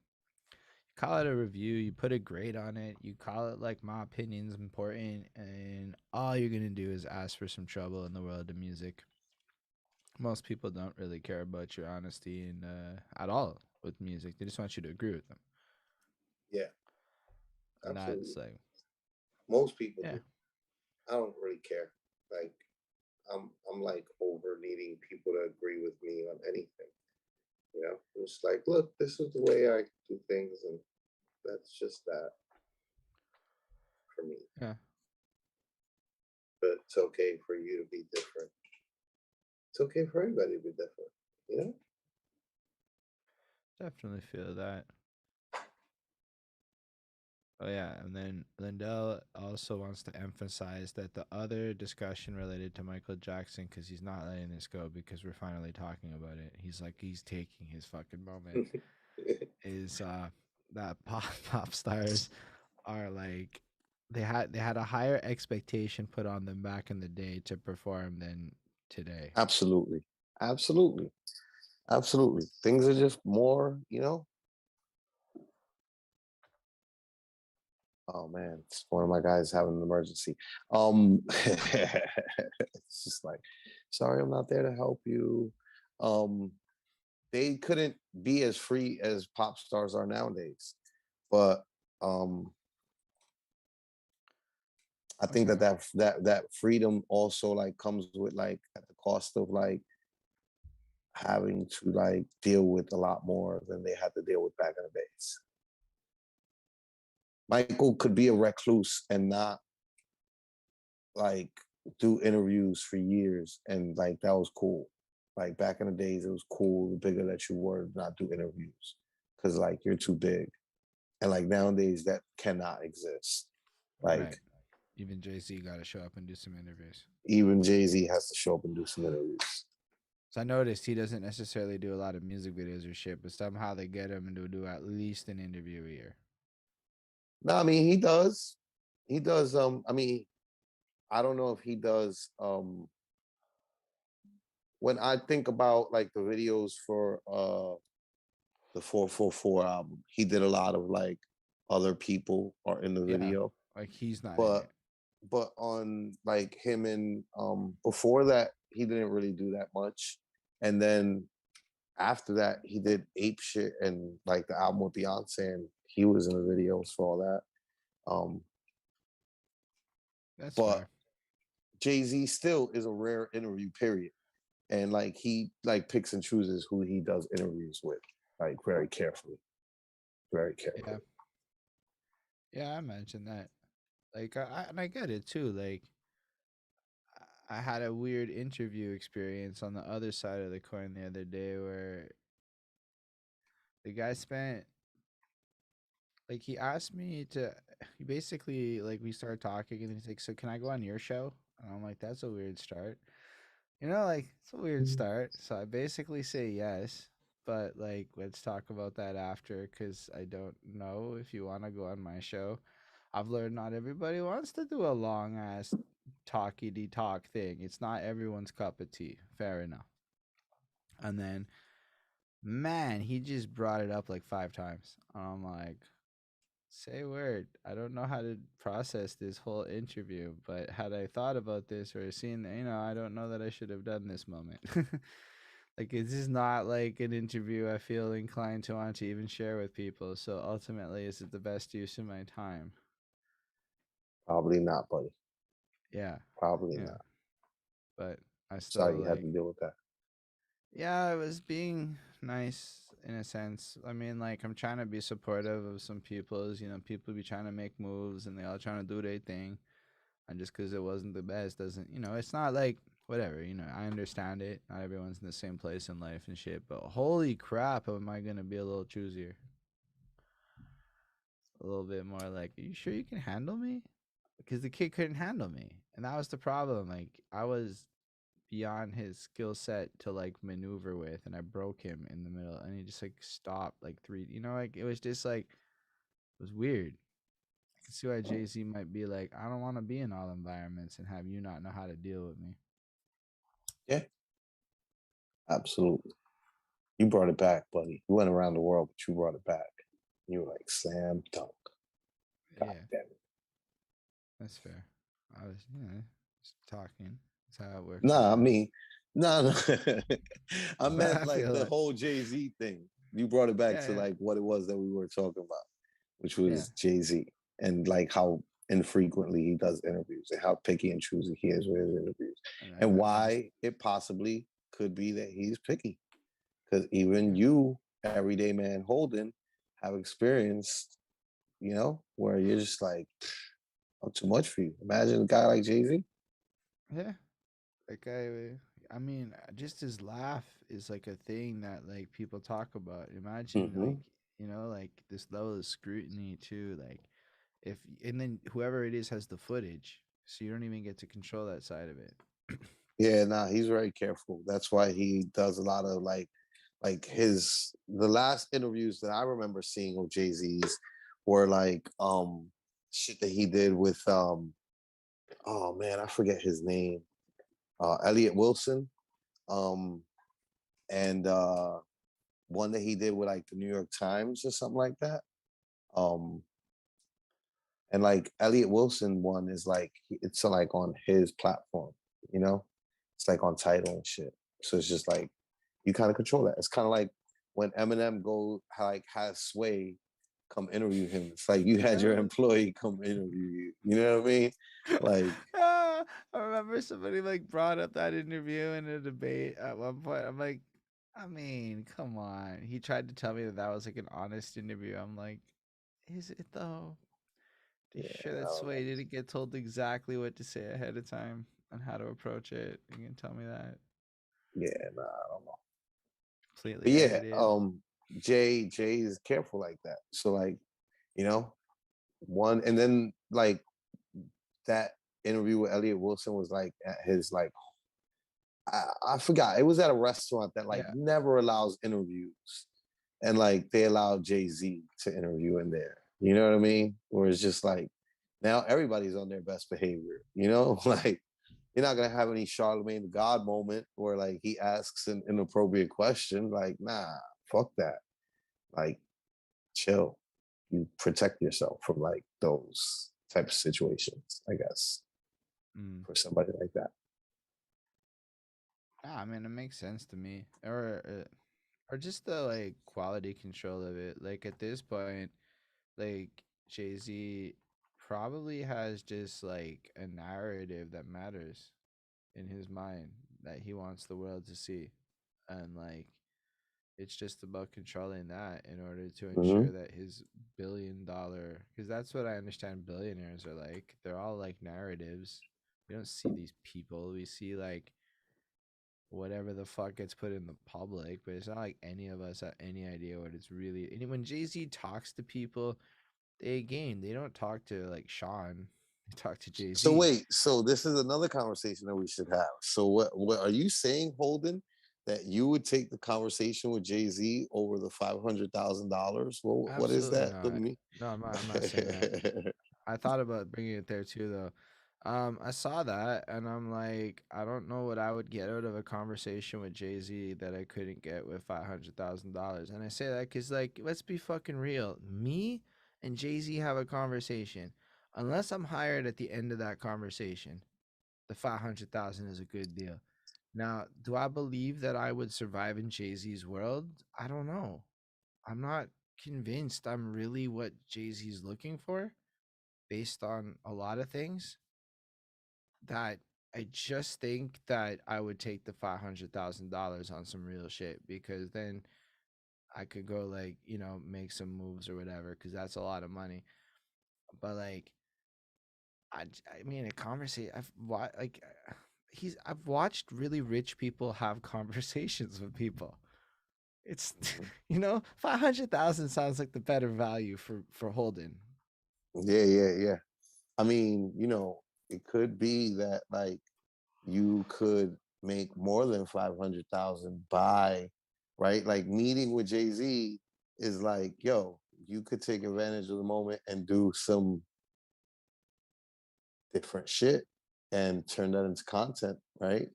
you call it a review, you put a grade on it, you call it like my opinion's important, and all you're gonna do is ask for some trouble in the world of music. Most people don't really care about your honesty and at all with music. They just want you to agree with them. Yeah, And absolutely. that's like, Most people yeah. do. I don't really care. Like, I'm like over needing people to agree with me on anything. You know, it's like, look, this is the way I do things, and that's just that for me. Yeah. But it's okay for you to be different. It's okay for everybody to be different. You know? Definitely feel that. Oh yeah, and then Lindell also wants to emphasize that the other discussion related to Michael Jackson, because he's not letting this go because we're finally talking about it. He's like he's taking his fucking moment. Is that pop stars are like they had a higher expectation put on them back in the day to perform than today. Absolutely. Absolutely. Absolutely. Things are just more, you know. Oh man, it's one of my guys having an emergency. It's just like, sorry, I'm not there to help you. Um, they couldn't be as free as pop stars are nowadays, but um, I think Okay. that freedom also like comes with like at the cost of like having to like deal with a lot more than they had to deal with back in the days. Michael could be a recluse and not like do interviews for years, and like that was cool. Like back in the days, it was cool. The bigger that you were, not do interviews because like you're too big, and like nowadays that cannot exist. Like Right. Even Jay-Z got to show up and do some interviews. even Jay-Z has to show up and do some interviews. So I noticed he doesn't necessarily do a lot of music videos or shit, but somehow they get him to do at least an interview a year. No, I mean he does. He does. I mean, I don't know if he does when I think about like the videos for the 444 album, he did a lot of like other people are in the Yeah, video. like he's not in But it. on like him and before that he didn't really do that much. And then after that he did Ape Shit and like the album with Beyonce, and he was in the videos for all that. Um That's but fair. Jay-Z still is a rare interview, period. And like he like picks and chooses who he does interviews with, like very carefully. Very Yeah, carefully. yeah, I mentioned that. Like, and I get it too. Like, I had a weird interview experience on the other side of the coin the other day where the guy spent like he asked me to he basically like we started talking and he's like, "So can I go on your show?" And I'm like, "That's a weird start." Like it's a weird start. So I basically say yes, but like let's talk about that after cuz I don't know if you want to go on my show. I've learned not everybody wants to do a long ass talky talk thing. It's not everyone's cup of tea. Fair enough. And then man, he just brought it up like 5 times. I'm like, say word. I don't know how to process this whole interview, but had I thought about this or seen, I don't know that I should have done this moment. Like, this is not like an interview I feel inclined to want to even share with people. So ultimately, is it the best use of my time? Probably not, buddy. Yeah. Probably Yeah. not. But I still Sorry you had like, to deal with that. yeah, I was being nice in a sense. I mean, like, I'm trying to be supportive of some people's, people be trying to make moves and they all trying to do their thing. And just because it wasn't the best doesn't, it's not like whatever. I understand it. Not everyone's in the same place in life and shit. But holy crap, am I gonna be a little choosier, a little bit more like, are you sure you can handle me? Because the kid couldn't handle me, and that was the problem. Like I was beyond his skill set to like maneuver with, and I broke him in the middle, and he just like stopped like three. Like it was just like it was weird. I can see why Jay Z might be like, I don't want to be in all environments and have you not know how to deal with me. Yeah, absolutely. You brought it back, buddy. You went around the world, but you brought it back. You were like slam dunk. God Yeah. damn it. That's fair. I was, just talking. That's how it works Nah, I sometimes. mean, no, no. I meant I like feel the like, whole Jay-Z thing. You brought it back yeah, to yeah, like what it was that we were talking about, which yeah. was Jay-Z, and like how infrequently he does interviews and how picky and choosy he is with his interviews, And and I just, why it possibly could be that he's picky. Because even yeah, you, everyday man Holden, have experienced, where you're just like, oh, too much for you. Imagine a guy like Jay-Z. yeah. Like I mean, just his laugh is like a thing that like people talk about. Imagine like, Mm-hmm. like this level of scrutiny too. Like if, and then whoever it is has the footage, so you don't even get to control that side of it. Yeah, nah, he's very careful. That's why he does a lot of like the last interviews that I remember seeing of Jay-Z's were like shit that he did with oh man, I forget his name. Elliot Wilson. Um and one that he did with like the New York Times or something like that. Um and like Elliot Wilson one is like it's like on his platform, you know? It's like on title and shit. So it's just like you kind of control that. It's kind of like when Eminem has Sway come interview him. It's like you had your Yeah. employee come interview you. You know what I mean? Like, I remember somebody like brought up that interview in a debate at one point. I'm like, I mean, come on. He tried to tell me that that was like an honest interview. I'm like, is it though? Are you yeah, sure I that don't know. Sway didn't get told exactly what to say ahead of time on how to approach it? You can tell me that. Yeah, nah, I don't know. But Completely yeah, edited. Jay is careful like that. So like, you know, one and then like that interview with Elliot Wilson was like at his like I forgot. It was at a restaurant that like Yeah. never allows interviews. And like they allowed Jay-Z to interview in there. You know what I mean? Where it's just like now everybody's on their best behavior, like, you're not gonna have any Charlemagne the God moment where like he asks an inappropriate question. Like, nah, fuck that. Like, chill. You protect yourself from like those type of situations, I guess, Mm. for somebody like that. Yeah, I mean, it makes sense to me. Or just the like quality control of it. Like at this point, like Jay-Z probably has just like a narrative that matters in his mind that he wants the world to see. And like it's just about controlling that in order to ensure Mm-hmm. that his $1 billion, because that's what I understand billionaires are like. They're all like narratives. We don't see these people. We see like whatever the fuck gets put in the public, but it's not like any of us have any idea what it's really. And when Jay Z talks to people, they don't talk to like Sean, they talk to Jay So Z. wait, so this is another conversation that we should have. So what are you saying, Holden? That you would take the conversation with Jay Z over the $500,000? Well, what is Absolutely that? Let not. me. No, I'm not saying that. I thought about bringing it there too, though. I saw that and I'm like, I don't know what I would get out of a conversation with Jay Z that I couldn't get with $500,000. And I say that because, like, let's be fucking real. Me and Jay Z have a conversation. Unless I'm hired at the end of that conversation, the 500,000 is a good deal. Now, do I believe that I would survive in Jay Z's world? I don't know. I'm not convinced I'm really what Jay Z's looking for based on a lot of things that I just think that I would take the $500,000 on some real shit because then I could go like, make some moves or whatever because that's a lot of money. But like, I mean, a conversation. I've watched really rich people have conversations with people. It's Mhm. 500,000 sounds like the better value for Holden. Yeah, yeah, yeah. I mean, it could be that like you could make more than 500,000 by, right? Like meeting with Jay Z is like, yo, you could take advantage of the moment and do some different shit and turn that into content, right?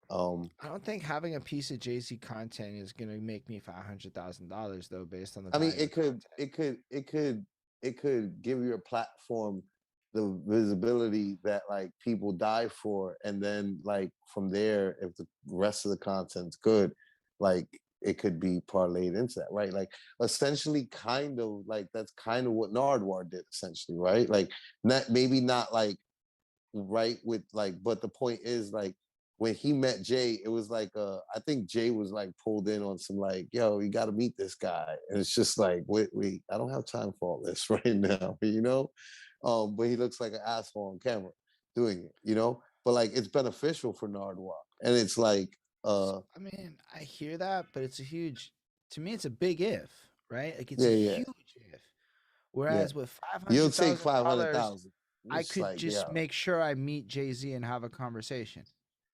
Um, I don't think having a piece of Jay Z content is gonna make me $500,000 though, based on the I mean, value of it the could, content. it could, it could, it could give you a platform, the visibility that like people die for, and then like from there, if the rest of the content's good, like it could be parlayed into that, right? Like essentially, kind of like that's kind of what Nardwar did, essentially, right? Like not maybe not like right with like, but the point is like when he met Jay, it was like I think Jay was like pulled in on some like, yo, you gotta meet this guy. And it's just like, wait, I don't have time for all this right now, you know? But he looks like an asshole on camera doing it, you know? But like it's beneficial for Nardwar. And it's like I mean, I hear that, but to me, it's a big if, right? Like it's a yeah, yeah, huge if. yeah. Whereas with five You'll hundred take thousand five hundred dollars, thousand. I It's could like, yeah. just make sure I meet Jay Z and have a conversation.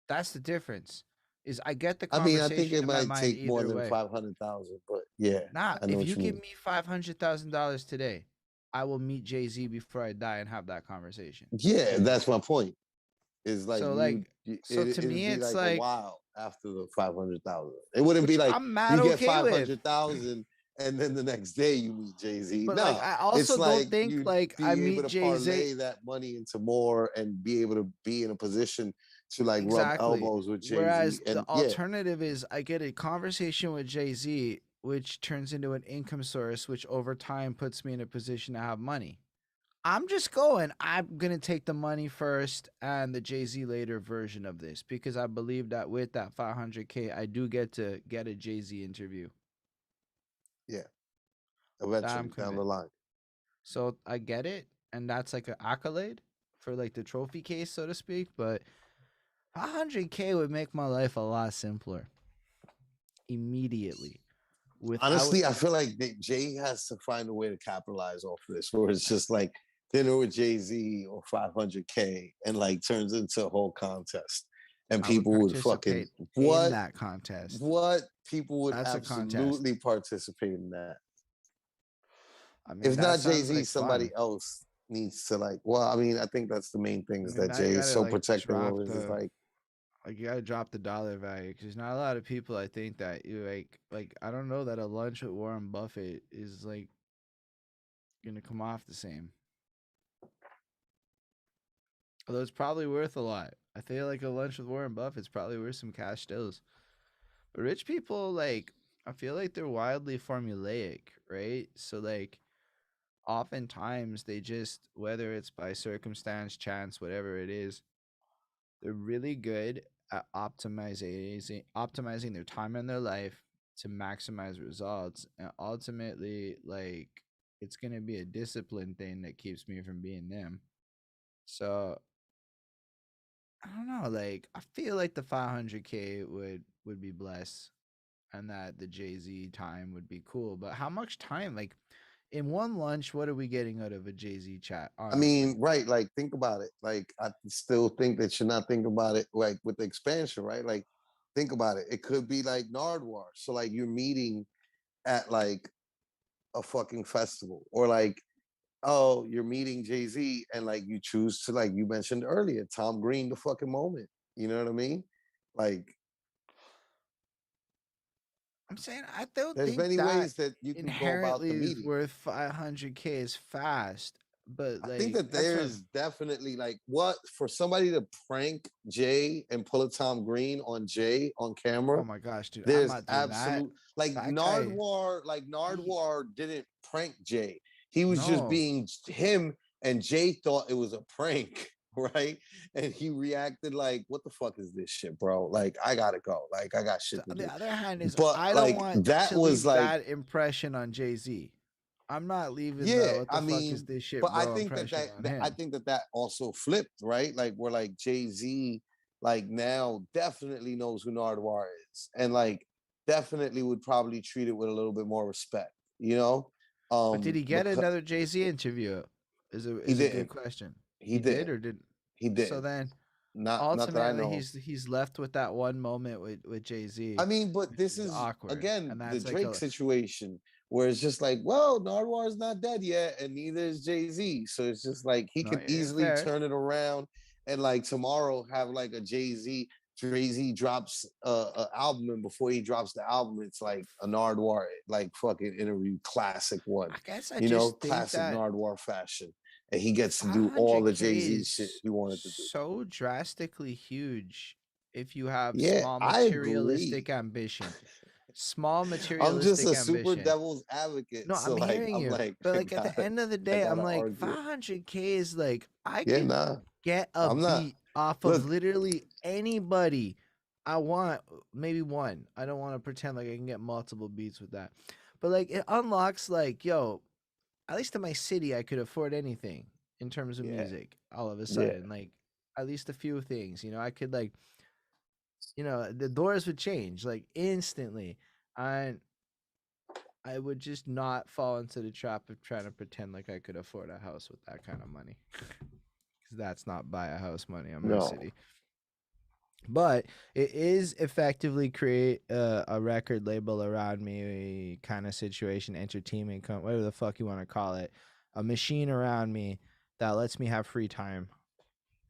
That's the difference. Is I get the I mean, I think conversation it in my might mind take more either than way. 500,000, but yeah, Nah, I know if what you you give mean. me $500,000 today, I will meet Jay Z before I die and have that conversation. Yeah, Period. that's my point. Is like So like, so to it'd me, be it's like a like, while after the 500,000. It wouldn't be which like I'm mad you get okay with. 500,000 and then the next day you meet Jay Z. But like, No, I it's also like don't think you'd like I be able meet to Jay Z. parlay that money into more and be able to be in a position to like rub Exactly. elbows with Jay Whereas Z. the And yeah, alternative is I get a conversation with Jay Z, which turns into an income source, which over time puts me in a position to have money. I'm going to take the money first and the Jay Z later version of this because I believe that with that 500K, I do get to get a Jay Z interview. yeah, That I'm eventually down the convinced. line. So I get it. And that's like an accolade for like the trophy case, so to speak. But 500K would make my life a lot simpler immediately without. Honestly, I feel like Jay has to find a way to capitalize off of this, where it's just like dinner with Jay Z or 500K, and like turns into a whole contest, and I would people would fucking participate in what that contest. what people would That's a contest. absolutely participate in that. I mean, If that not Jay sounds Z, like somebody fun. else. needs to like. Well, I mean, I think that's the main thing I is mean, that now you Jay is gotta so like protective drop of his the like. like you gotta drop the dollar value because there's not a lot of people I think that you like I don't know that a lunch with Warren Buffett is like gonna come off the same. Although it's probably worth a lot. I feel like a lunch with Warren Buffett's probably worth some cash stills. But rich people like I feel like they're wildly formulaic, right? So like oftentimes they just whether it's by circumstance, chance, whatever it is, they're really good at optimizing their time in their life to maximize results. And ultimately, like it's gonna be a discipline thing that keeps me from being them. So I don't know, like I feel like the 500K would be blessed and that the Jay-Z time would be cool. But how much time? Like in one lunch, what are we getting out of a Jay-Z chat, I honestly? mean, right? Like, think about it. Like, I still think that you're not thinking about it like with the expansion, right? Like, think about it. It could be like Nardwar. So, like, you're meeting at like a fucking festival, or like, oh, you're meeting Jay Z, and like you choose to like you mentioned earlier, Tom Green, the fucking moment. You know what I mean? Like, I'm saying I don't there's think many that ways that you can go about inherently the is meeting. worth 500K is fast, but I think like that that's what. there's definitely like what for somebody to prank Jay and pull a Tom Green on Jay on Oh camera. my gosh, dude, I'm There's not doing that. absolute That guy, Like he Nardwar didn't prank Jay. He was just no, being him, and Jay thought it was a prank, right? And he reacted like, "What the fuck is this shit, bro? Like, I gotta go. Like, I got shit to the do." other hand is But I don't like want that to was leave like bad impression on Jay-Z. I'm not leaving the yeah, what the I fuck is mean, this shit, but I bro think that impression on I him. think that that also flipped, right? Like where like Jay Z, like now definitely knows who Nardwar is, and like definitely would probably treat it with a little bit more respect, you know. But did he get Because another Jay-Z interview? he Is a good didn't, question. he He did didn't, or did he so didn't. then Not that I ultimately know. he's left with that one moment with I Jay-Z, mean, but which this is is awkward. again And the that's like Drake a situation where it's just like, well, Nardwar is not dead yet, and neither is Jay Z. So it's just like he no, could easily fair. turn it around and like tomorrow have like a Jay Z drops a album, and before he drops the album, it's like a Nardwar like fucking interview, classic one, I guess I you know, just think classic that Nardwar fashion, and he gets to do all the 500K Jay Z shit is he wanted to do. so drastically huge if you have Yeah, small I agree. materialistic ambition. Small I'm just materialistic a super ambition. devil's advocate. No, So I'm like hearing I'm you. like But like at the end of the I day, I'm gotta like argue. 500K is like I Yeah, could nah. get a I'm not. beat off of Look, literally anybody I want, maybe one. I don't want to pretend like I can get multiple beats with that. But like it unlocks like, yo, at least in my city I could afford anything in terms of yeah, music all of a yeah. sudden. Like at least a few things, I could like, the doors would change like instantly. And I would just not fall into the trap of trying to pretend like I could afford a house with that kind of money. Because that's not buy a house money in my No. city. But it is effectively create a record label around me kind of situation, entertainment, whatever the fuck you want to call it, a machine around me that lets me have free time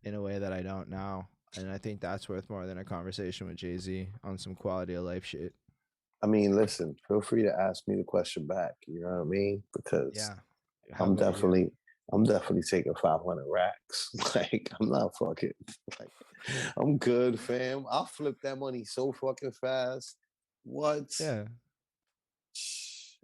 in a way that I don't now. And I think that's worth more than a conversation with Jay-Z on some quality of life shit. I mean, listen, feel free to ask me the question back. You know what I mean? Because Yeah. How I'm about you? definitely I'm definitely taking 500 racks. Like I'm not fucking like I'm good, fam. I'll flip that money so fucking fast. What? Yeah.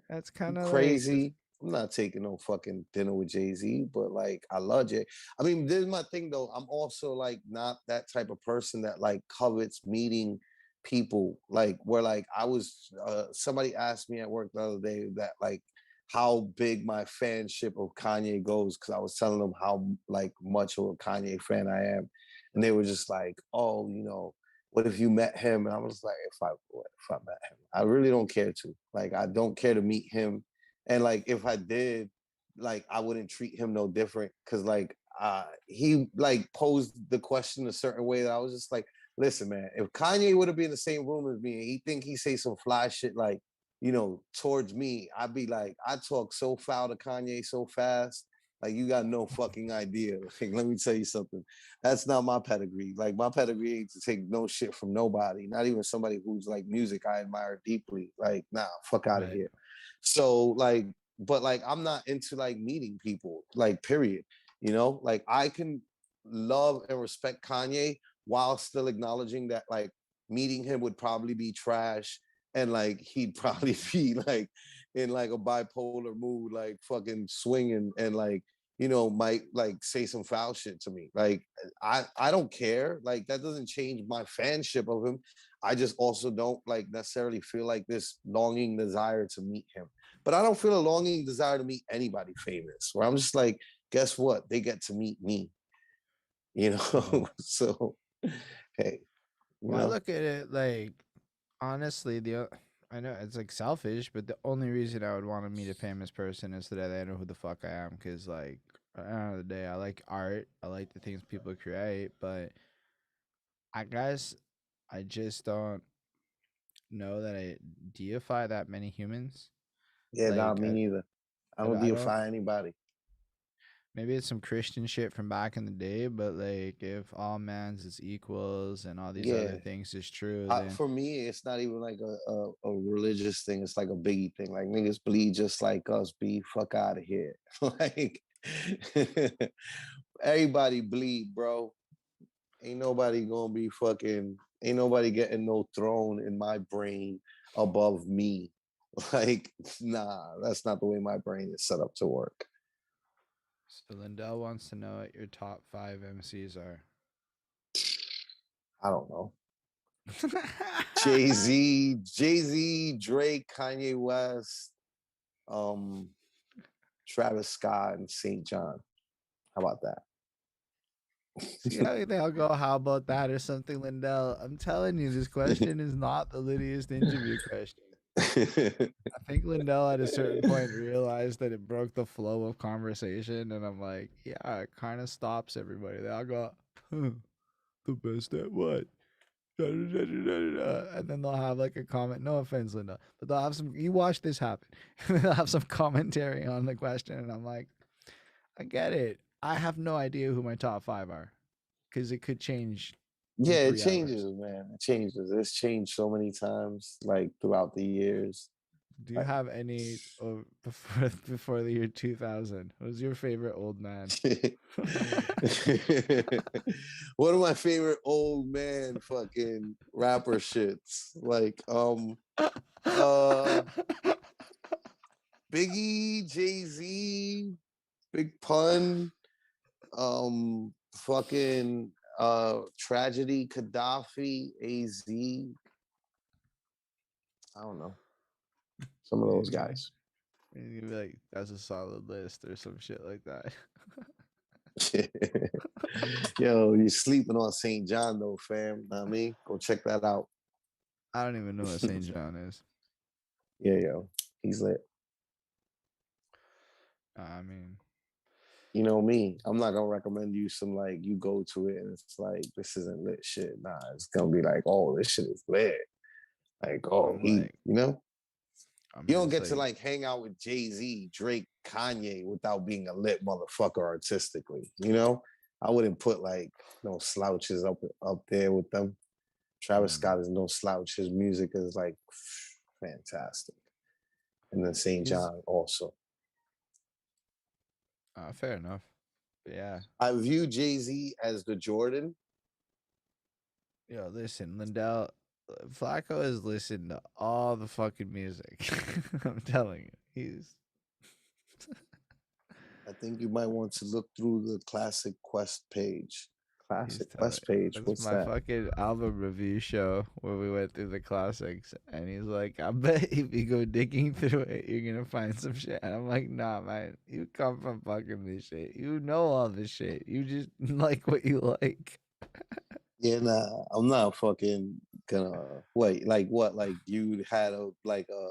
That's You kind of like crazy? I'm not taking no fucking dinner with Jay Z, but like I love Jay. I mean, this is my thing though. I'm also like not that type of person that like covets meeting people. Like where like I was, somebody asked me at work the other day that like how big my fanship of Kanye goes because I was telling them how like much of a Kanye fan I am, and they were just like, oh, what if you met him? And I was like, if I met him, I really don't care to. Like, I don't care to meet him. And like, if I did, like, I wouldn't treat him no different because like he like posed the question a certain way that I was just like, listen, man, if Kanye would have been in the same room as me and he think he say some fly shit like, towards me, I'd be like, I talk so foul to Kanye so fast. Like you got no fucking idea. Like, let me tell you something. That's not my pedigree. Like my pedigree ain't to take no shit from nobody, not even somebody who's like music I admire deeply. Like, nah, fuck out of Right. here. So like, but like I'm not into like meeting people, like period. You know, like I can love and respect Kanye while still acknowledging that like meeting him would probably be trash and like he'd probably be like in like a bipolar mood, like fucking swinging and like might like say some foul shit to me. Like I don't care. Like that doesn't change my fanship of him. I just also don't like necessarily feel like this longing desire to meet him. But I don't feel a longing desire to meet anybody famous. Where I'm just like, guess what? They get to meet me. Right. So hey, you Well, I know, look at it like honestly, I know it's like selfish, but the only reason I would want to meet a famous person is so that I know who the fuck I am. Because like at the end of the day, I like art. I like the things people create, but I guess I just don't know that I deify that many humans. yeah, nah, Like me neither. I don't I don't. deify anybody. Maybe it's some Christian shit from back in the day, but like if all man's is equals and all these other Yeah, things is true, then for me, it's not even like a religious thing. It's like a biggie thing. Like niggas bleed just like us. Be fuck out of here. Like everybody bleed, bro. Ain't nobody gonna be fucking. Ain't nobody getting no throne in my brain above me. Like, nah, that's not the way my brain is set up to work. so Lindell wants to know what your top 5 MCs are. I don't know. Jay Z, Drake, Kanye West, um, Travis Scott, and St. John. How about that? See how they all go, how about that or something, Lindell? I'm telling you, this question is not the Lydiest interview question. I think Lindell at a certain point realized that it broke the flow of conversation, and I'm like, yeah, it kind of stops everybody. They all go, huh, the best at what? And then they'll have like a comment. No offense, Linda, but they'll have some. You watch this happen. They'll have some commentary on the question, and I'm like, I get it. I have no idea who my top 5 are because it could change in Yeah, it 3 hours. changes, man. It changes. It's changed so many times, like throughout the years. Do you Like, have any before the year 2000? Who's your favorite old man? one of my favorite old man fucking rapper shits, like uh, Biggie, Jay Z, Big Pun, fucking Tragedy, Gaddafi, AZ. I don't know. Some of those Maybe guys. you'd be like, that's a solid list or some shit like that. Yo, you sleeping on St. John though, fam. Know what I mean, go check that out. I don't even know what St. John is. Yeah, yo, he's lit. I mean, You know me, I'm not gonna recommend you some like you go to it and it's like this isn't lit shit. Nah, it's gonna be like, oh, this shit is lit. Like, oh, I'm like, I'm you don't just get to like, like hang out with Jay Z, Drake, Kanye without being a lit motherfucker artistically. You know, I wouldn't put like no slouches up there with them. Travis mm, Scott is no slouch. His music is like fantastic. And then St. he's John also. fair enough. But yeah, I view Jay Z as the Jordan. yo, listen, Lindell, Flacco has listened to all the fucking music. I'm telling you, I think you might want to look through the Classic Quest page. he's Classic telling. Quest page. That's What's my that? fucking album review show where we went through the classics, and he's like, "I bet if you go digging through it, you're gonna find some shit." And I'm like, "Nah, man, you come from fucking this shit. You know all this shit. You just like what you like." Yeah, nah, I'm not fucking gonna wait. Like what? Like you had a like a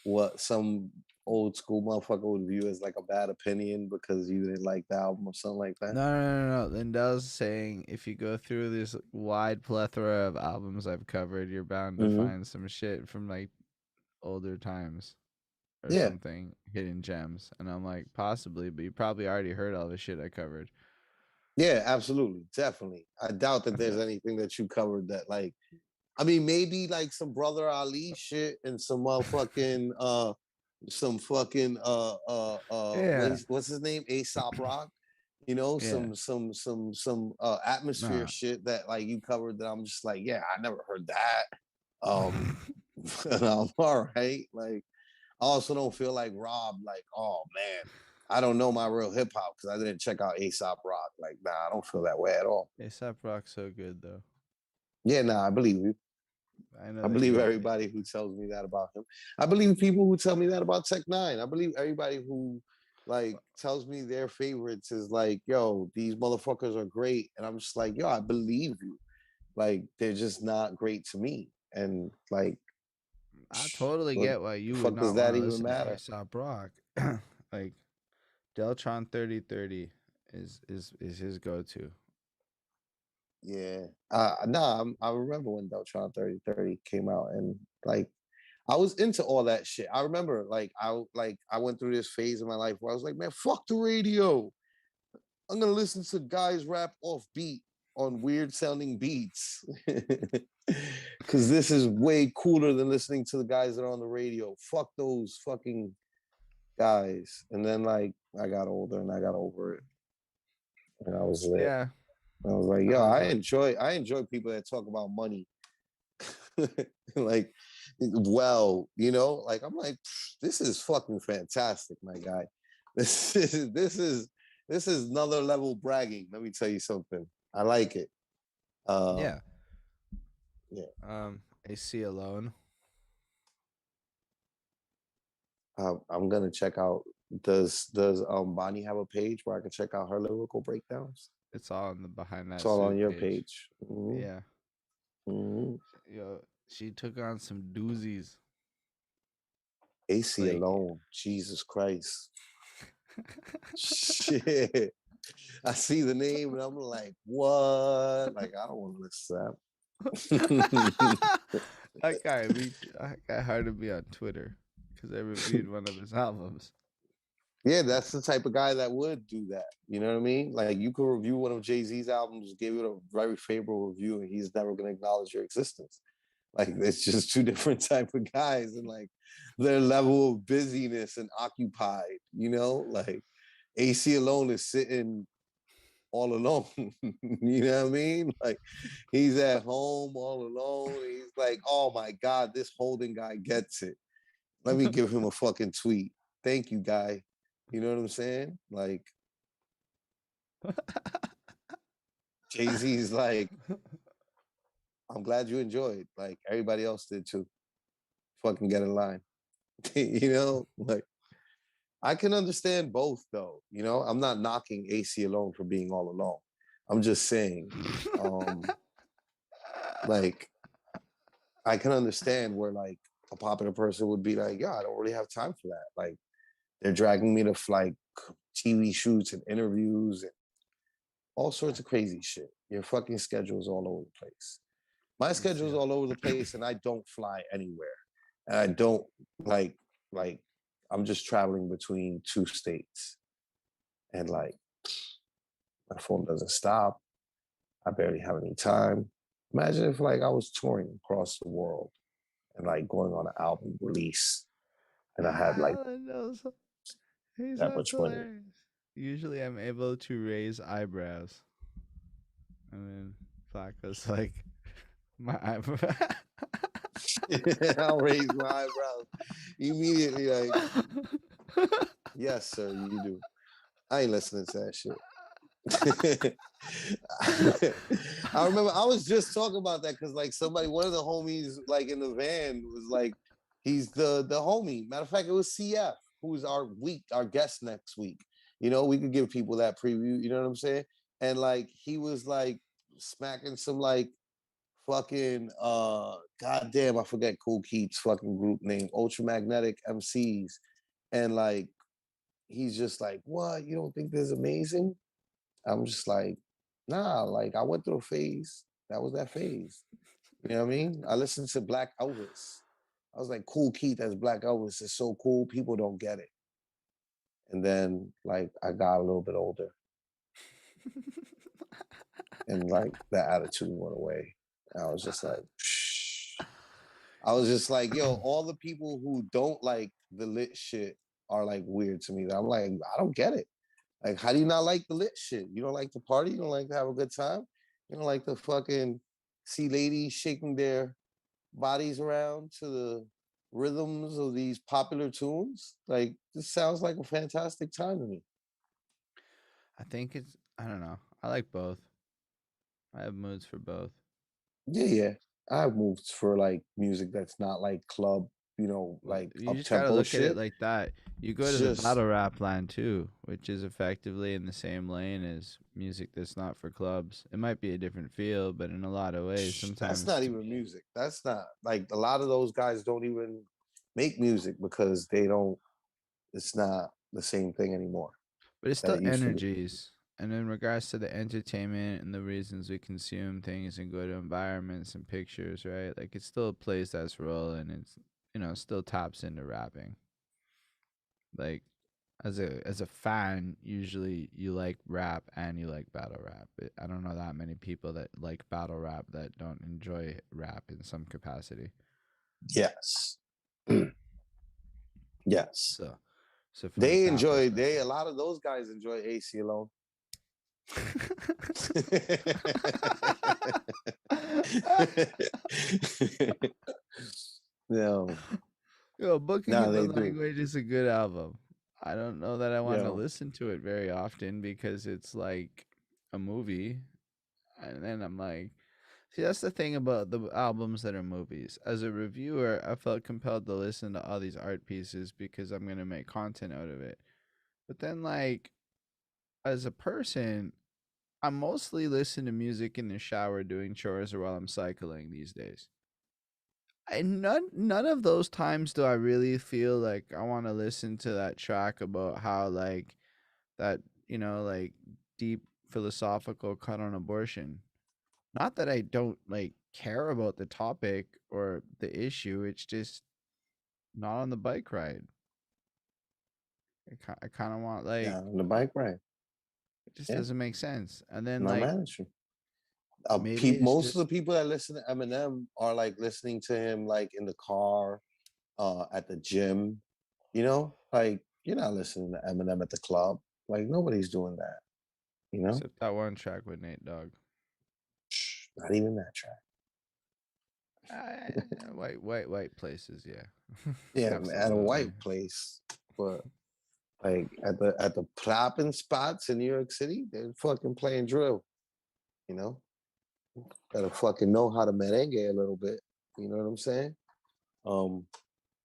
what some old school motherfucker would view as like a bad opinion because you didn't like the album or something like that. No. Lindell's saying if you go through this wide plethora of albums I've covered, you're bound to Mm-hmm. find some shit from like older times. or Yeah, something, hidden gems. And I'm like, possibly, but you probably already heard all the shit I covered. yeah, absolutely, definitely. I doubt that I feel there's anything that you covered that like. I mean, maybe like some Brother Ali shit and some motherfucking some fucking yeah. what's his name? Aesop Rock. You know, Yeah. some atmosphere Nah. shit that like you covered that I'm just like, yeah, I never heard that. Um and I'm all right. Like I also don't feel like Rob, like, oh man, I don't know my real hip hop because I didn't check out Aesop Rock. Like, nah, I don't feel that way at all. ASAP Rock's so good though. Yeah, nah, I believe you. I know I that you believe don't. everybody who tells me that about him. I believe people who tell me that about Tech Nine. I believe everybody who like tells me their favorites is like, yo, these motherfuckers are great. And I'm just like, yo, I believe you. Like, they're just not great to me. And like, I totally what get why the you would fuck does not that want to even listen to matter? ASAP Rock. Like Deltron 3030 is his go to. Yeah. I remember when Deltron 3030 came out and like I was into all that shit. I remember I went through this phase in my life where I was like, man, fuck the radio. I'm gonna listen to guys rap off beat on weird sounding beats. Cause this is way cooler than listening to the guys that are on the radio. Fuck those fucking guys. And then like I got older and I got over it. And I was lit. Yeah. I was like, I yo, was I enjoy people that talk about money. Like, well, you know, like I'm like, this is fucking fantastic, my guy. This is another level bragging. Let me tell you something. I like it. yeah. Yeah. AC alone. I'm gonna check out. Does Bonnie have a page where I can check out her lyrical breakdowns? It's all in the behind It's that all on suit your page. page. Mm-hmm. Yeah. Mm-hmm. Yo, she took on some doozies. AC Like alone. Jesus Christ. Shit. I see the name and I'm like, what? Like, I don't want to listen to that. that guy hard to be on Twitter because I reviewed one of his albums. Yeah, that's the type of guy that would do that. You know what I mean? Like, you could review one of Jay-Z's albums, give it a very favorable review, and he's never going to acknowledge your existence. Like, it's just two different type of guys and like their level of busyness and occupied, you know? Like, AC alone is sitting all alone. You know what I mean? Like he's at home all alone. He's like, oh my God, this Holden guy gets it. Let me give him a fucking tweet. Thank you, guy. You know what I'm saying? Like Jay-Z's like, I'm glad you enjoyed. Like everybody else did too. Fucking get in line. You know, like I can understand both though. You know, I'm not knocking AC alone for being all alone. I'm just saying, um, like I can understand where like a popular person would be like, yeah, I don't really have time for that. Like they're dragging me to like TV shoots and interviews and all sorts of crazy shit. Your fucking schedule's all over the place. My schedule's Yeah. all over the place and I don't fly anywhere. And I don't like like I'm just traveling between two states. And like my phone doesn't stop. I barely have any time. Imagine if like I was touring across the world and like going on an album release and I had like Alan knows. He's that that's much money. hilarious. Usually I'm able to raise eyebrows. And then Flacco's like, my eyebrow. I'll raise my eyebrows immediately. Like, yes, sir, you do. I ain't listening to that shit. I remember I was just talking about that because like somebody, one of the homies, like in the van, was like, he's the homie. Matter of fact, it was CF who's our guest next week. You know, we could give people that preview. You know what I'm saying? And like he was like smacking some like fucking goddamn, I forget Cool Keith's fucking group name, Ultramagnetic MCs. And like he's just like, what? You don't think this is amazing? I'm just like, nah, like I went through a phase. That was that phase. You know what I mean? I listened to Black Elvis. I was like, cool Keith as Black Elvis is so cool. People don't get it. And then like I got a little bit older and like the attitude went away. And I was just like, shh. I was just like, yo, all the people who don't like the lit shit are like weird to me. I'm like, I don't get it. Like, how do you not like the lit shit? You don't like to party? You don't like to have a good time? You don't like to fucking see ladies shaking their bodies around to the rhythms of these popular tunes? Like, this sounds like a fantastic time to me. I think it's, I don't know. I like both. I have moods for both. Yeah, yeah. I have moves for like music that's not like club, Well, like you up just gotta tempo look at it shit. like that. You go It's to the just battle rap land too, which is effectively in the same lane as music that's not for clubs. It might be a different feel, but in a lot of ways, that's sometimes not to even me, music. That's not like a lot of those guys don't even make music because they don't. It's not the same thing anymore but it's that still it used to be. energies. And in regards to the entertainment and the reasons we consume things and go to environments and pictures, right? Like it still plays that role, and it's still taps into rapping. Like as a fan, usually you like rap and you like battle rap. I don't know that many people that like battle rap that don't enjoy rap in some capacity. Yes, yes. So, so from They that enjoy. They perspective, a lot of those guys enjoy AC alone. No, yo, Book of no, they Human do. Language is a good album. I don't know that I want to Yo, listen to it very often because it's like a movie, and then I'm like, see, that's the thing about the albums that are movies. As a reviewer, I felt compelled to listen to all these art pieces because I'm going to make content out of it. But then, like, as a person, I mostly listen to music in the shower doing chores or while I'm cycling these days. None of those times do I really feel like I want to listen to that track about how like that like deep philosophical cut on abortion. Not that I don't like care about the topic or the issue. It's just not on the bike ride. I kind of want like yeah, on the bike ride. it just Yeah, doesn't make sense. And then no like management. maybe it's Most of just the people that listen to Eminem are like listening to him like in the car, at the gym. Like you're not listening to Eminem at the club. Like nobody's doing that. You know, except that one track with Nate Dogg. not even that track. White places, yeah. Yeah, at a Absolutely. white place, but like at the popping spots in New York City, they're fucking playing drill. You know, gotta fucking know how to merengue a little bit. You know what I'm saying? Um,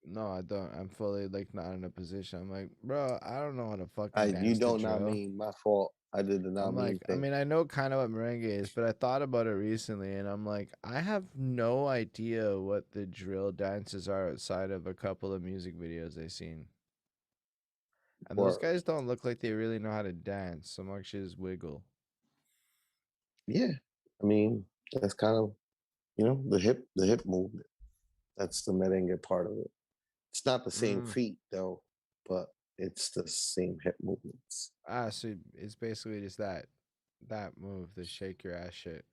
No, I don't. I'm fully like not in a position. I'm like, bro, I don't know how to I fucking you dance to don't not drill. mean my fault. I did the not I'm like, mean thing. I know kind of what merengue is, but I thought about it recently and I'm like, I have no idea what the drill dances are outside of a couple of music videos I've seen. And those Or guys don't look like they really know how to dance so much as wiggle. yeah, I mean that's kind of the hip movement. That's the merengue part of it. It's not the same Mm. feet though, but it's the same hip movements. So it's basically just that move, the shake your ass shit.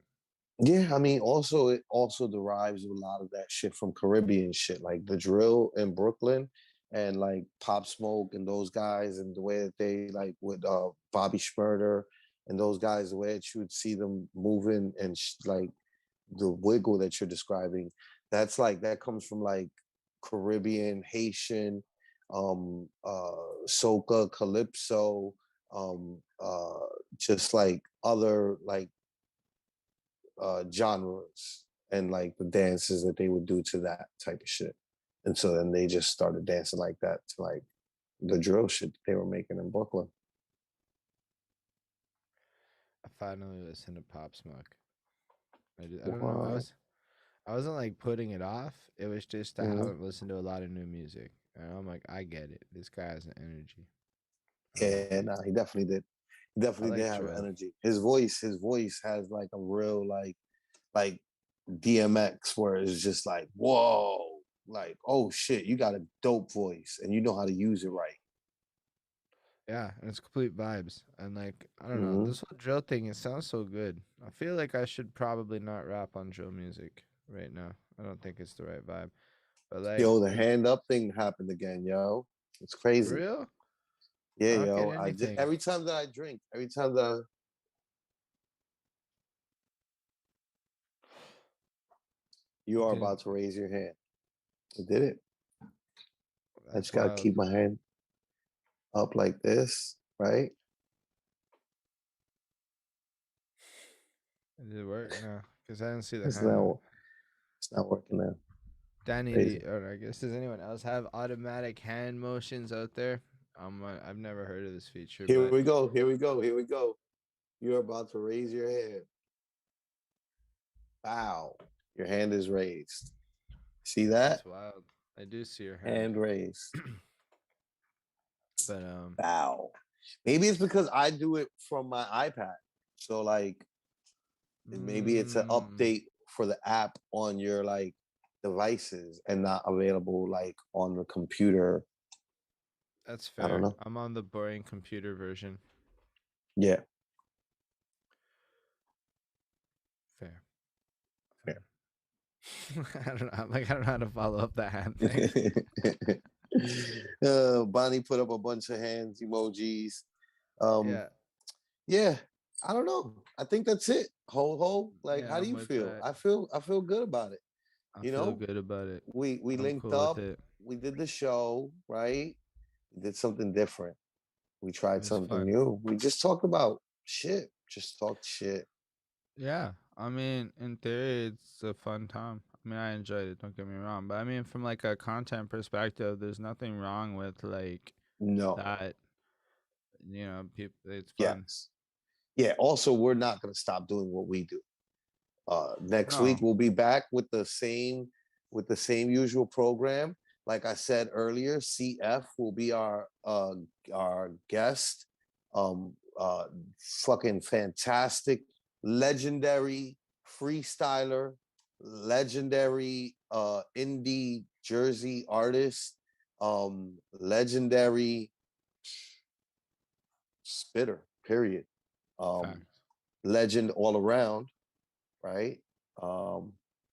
Yeah, I mean, also it also derives a lot of that shit from Caribbean shit, like the drill in Brooklyn and like Pop Smoke and those guys, and the way that they like with Bobby Schmurder and those guys, the way that you would see them moving and like the wiggle that you're describing, that's like that comes from like Caribbean, Haitian, soca, calypso, just like other like genres and like the dances that they would do to that type of shit. And so then they just started dancing like that to like the drill shit they were making in Brooklyn. I finally listened to Pop Smoke. I don't know. What? I wasn't like putting it off. It was just I Mm-hmm. haven't listened to a lot of new music. And I'm like, I get it. This guy has an energy. Yeah, nah, he definitely did. He I definitely did like have drill. energy. His voice has like a real like DMX where it's just like, whoa. like, oh shit, you got a dope voice and you know how to use it right. Yeah, and it's complete vibes. And like, I don't know, Mm-hmm. this whole drill thing, it sounds so good. I feel like I should probably not rap on drill music right now. I don't think it's the right vibe. But like, Yo, the hand up thing happened again, yo. It's for crazy. real? Yeah, I don't get yo. I just anything. every time that I drink, every time that you It are didn't. about to raise your hand. I did it. I That's just gotta wild. keep my hand up like this, right? Did it work? No, because I didn't see the It's hand. not it's not working now. Danny, Crazy. or I guess does anyone else have automatic hand motions out there? I've never heard of this feature, Here but we go. Here we go. Here we go. You're about to raise your hand. Bow. Your hand is raised. See that? that's wild. I do see your hand, Hand raised. but Bow. Maybe it's because I do it from my iPad. So like maybe it's an mm, update for the app on your like devices and not available like on the computer. that's I don't fair. know. I'm on the boring computer version. Yeah. Fair. Fair. I don't know. Like I don't know how to follow up that hand thing. Bonnie put up a bunch of hands emojis. Um, Yeah, yeah, I don't know. I think that's it. Ho, like, yeah, how do I'm you with feel? that. I feel good about it. I You feel know, good about it. we I'm linked cool with up, it. we did the show, right? We did something different. We It tried was something fun. new. We just talked about shit. Just talked shit. Yeah, I mean, in theory, it's a fun time. I mean, I enjoyed it. Don't get me wrong, but I mean, from like a content perspective, there's nothing wrong with like No. that. People, it's fun. Yes. Yeah. Also, we're not gonna stop doing what we do. Next week No, we'll be back with the same usual program. Like I said earlier, CF will be our guest. Fucking fantastic, legendary freestyler, legendary indie Jersey artist, legendary spitter. Period. Um, facts. Legend all around, right? Um,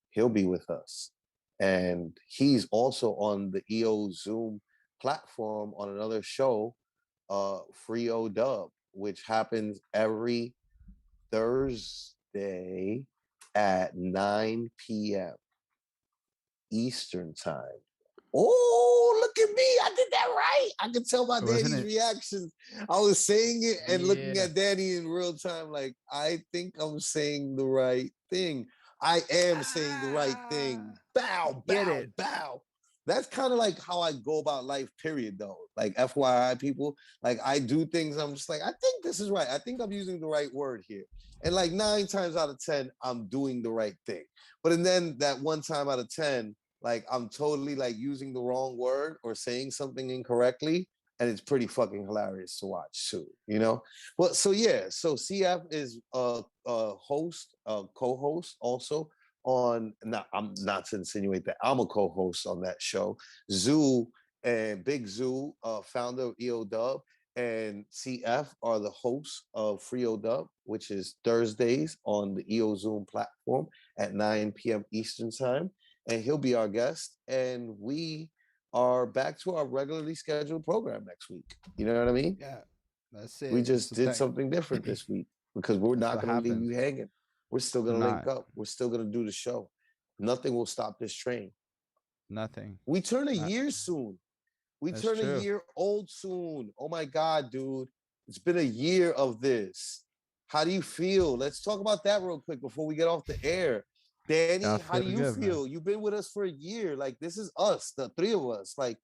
he'll be with us. And he's also on the EO Zoom platform on another show, Free O Dub, which happens every Thursday at 9 p.m. Eastern time. Oh, look at me. I did that right. I could tell by Wasn't Danny's it? reactions. I was saying it and looking Yeah. at Danny in real time, like, I think I'm saying the right thing. I am saying the right thing. Ah, Bow, get bow, it. bow. That's kind of like how I go about life, period, though. Like, FYI, people, like, I do things, I'm just like, I think this is right. I think I'm using the right word here. And like 9 times out of 10, I'm doing the right thing. But and then that 1 time out of 10, like I'm totally like using the wrong word or saying something incorrectly, and it's pretty fucking hilarious to watch too, you know. Well, so yeah, so CF is a host, a co-host also on. Not I'm not to insinuate that I'm a co-host on that show. Zoo and Big Zoo, founder of EO Dub, and CF are the hosts of Free O Dub, which is Thursdays on the EO Zoom platform at 9 p.m. Eastern time, and he'll be our guest. And we are back to our regularly scheduled program next week. You know what I mean? Yeah, that's We it. That's just what did that. something different this week because we're That's not what going to leave happens. you hanging. We're still going We're to link not. up. We're still going to do the show. Nothing will stop this train. Nothing. We turn a Not. year soon. We That's turn a true. year old soon. Oh my God, dude. It's been a year of this. How do you feel? Let's talk about that real quick before we get off the air. Yeah, Danny, I how feel do you good, man. feel? You've been with us for a year. Like, this is us, the three of us. Like,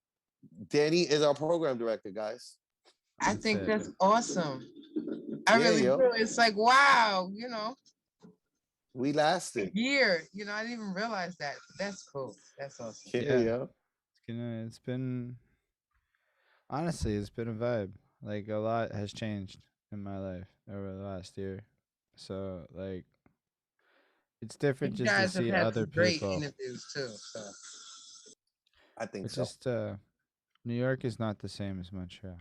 Danny is our program director, guys. I That's think it. that's awesome. I Yeah, really do. yo. It's like, wow, We a lasted. year. I didn't even realize that. That's cool. That's awesome. Yeah, Yeah, yo. it's been honestly, it's been a vibe. Like a lot has changed in my life over the last year. So like it's different You just to guys have see had other some great people. interviews too. So I think It's so. just New York is not the same as Montreal.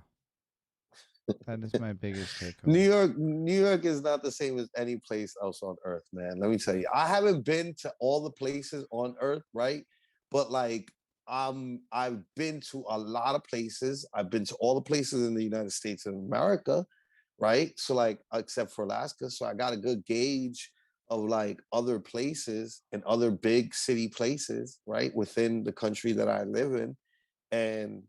That is my biggest takeaway. New York is not the same as any place else on earth, man. Let me tell you. I haven't been to all the places on earth, right? But like I've been to a lot of places. I've been to all the places in the United States of America, right? So like except for Alaska, so I got a good gauge of like other places and other big city places, right, within the country that I live in. And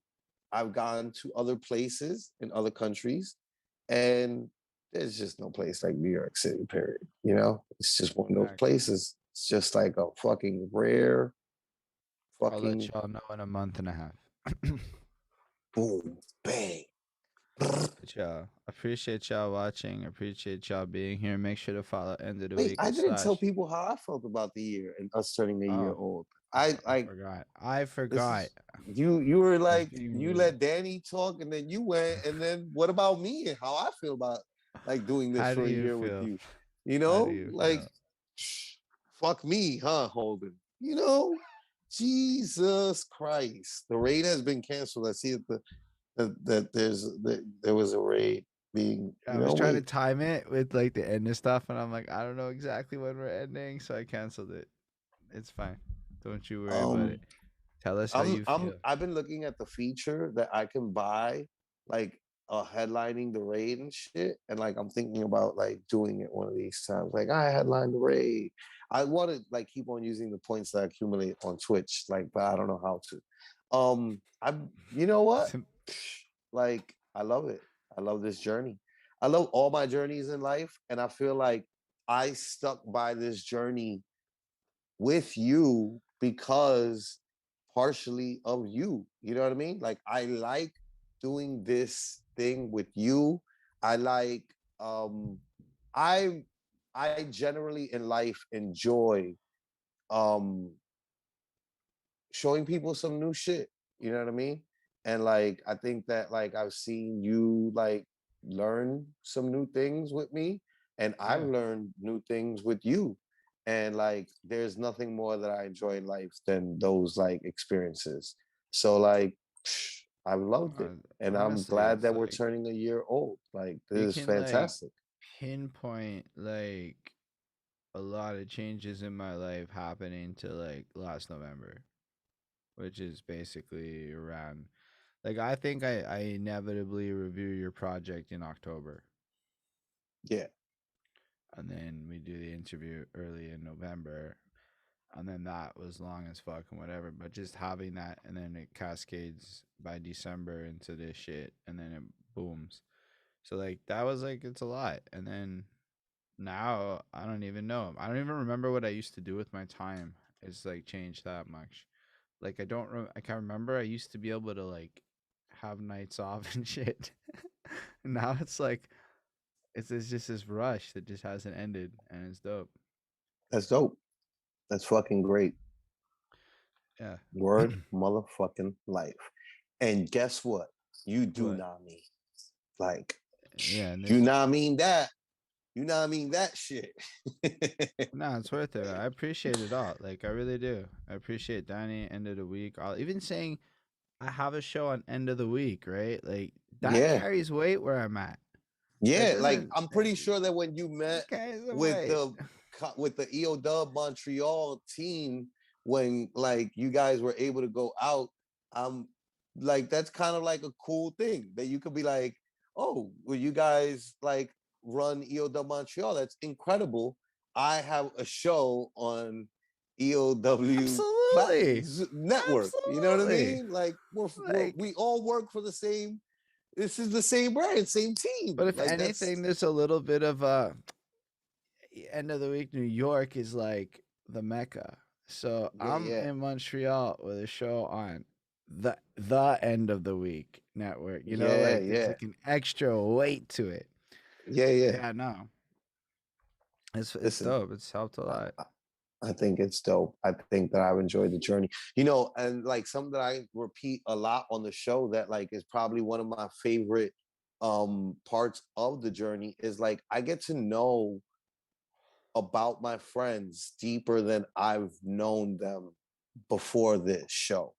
I've gone to other places in other countries, and there's just no place like New York City, period. You know, it's just one of those Facts. places. It's just like a fucking rare I'll let fucking y'all know in a month and a half. boom, bang. But y'all, appreciate y'all watching. Appreciate y'all being here. Make sure to follow End of the Wait, Week I with didn't tell Slash. people how I felt about the year and us turning a year Oh, old. I I like forgot. I this forgot. is you were I was like being you rude. let Danny talk and then you went and then what about me and how I feel about like doing this How do for a you year with feel? you? You How do know, you like feel? fuck me, huh, Holden? You know, Jesus Christ, the raid has been canceled. I see that there was a raid being. I You was know, trying to wait. time it with like the end of stuff, and I'm like, I don't know exactly when we're ending, so I canceled it. It's fine. Don't you worry about it. Um, Tell us how you feel. I've been looking at the feature that I can buy like headlining the raid and shit. And like I'm thinking about like doing it one of these times. Like I headline the raid. I want to like keep on using the points that I accumulate on Twitch, like, but I don't know how to. I you know what? Like I love it. I love this journey. I love all my journeys in life. And I feel like I stuck by this journey with you because partially of you. You know what I mean? Like I like doing this thing with you. I like I I generally in life enjoy um showing people some new shit. You know what I mean? And like I think that like I've seen you like learn some new things with me, and I've Yeah. learned new things with you. And like there's nothing more that I enjoy in life than those like experiences. So like I've loved it. And I'm Honestly, glad it's that we're like turning a year old. Like you this is can like fantastic. pinpoint like a lot of changes in my life happening to like last November, which is basically around like I think I inevitably review your project in October, Yeah. and then we do the interview early in November, and then that was long as fuck and whatever. But just having that, and then it cascades by December into this shit, and then it booms. So like that was like it's a lot, and then now I don't even know. I don't even remember what I used to do with my time. It's like changed that much. Like I can't remember. I used to be able to like have nights off and shit. Now it's like it's just this rush that just hasn't ended, and it's dope. That's dope. That's fucking great. Yeah. Word motherfucking life. And guess what? You do What? not mean. Like, Yeah, and you this not mean that. You not mean that shit. no, it's worth it. I appreciate it all. Like I really do. I appreciate Danny end of the week. I'll even saying I have a show on end of the week, right? Like that Yeah. carries weight where I'm at. That Yeah. Like doesn't I'm pretty sure that when you met it carries some with weight. the EO Dub Montreal team, when like you guys were able to go out, um like that's kind of like a cool thing that you could be like, oh, well, you guys like run EO Dub Montreal. That's incredible. I have a show on EOW Absolutely. network. You know what I Absolutely. mean? Like Like we all work for the same. This is the same brand, same team. but if Like that's anything, there's a little bit of a end of the week. New York is like the mecca. So yeah, I'm yeah, in Montreal with a show on the end of the week network. You know, yeah, like there's yeah, like an extra weight to it. yeah, yeah. Yeah, no, it's Listen, dope. It's helped a I, lot. I I think it's dope. I think that I've enjoyed the journey. You know, and like something that I repeat a lot on the show that like is probably one of my favorite parts of the journey is like I get to know about my friends deeper than I've known them before this show.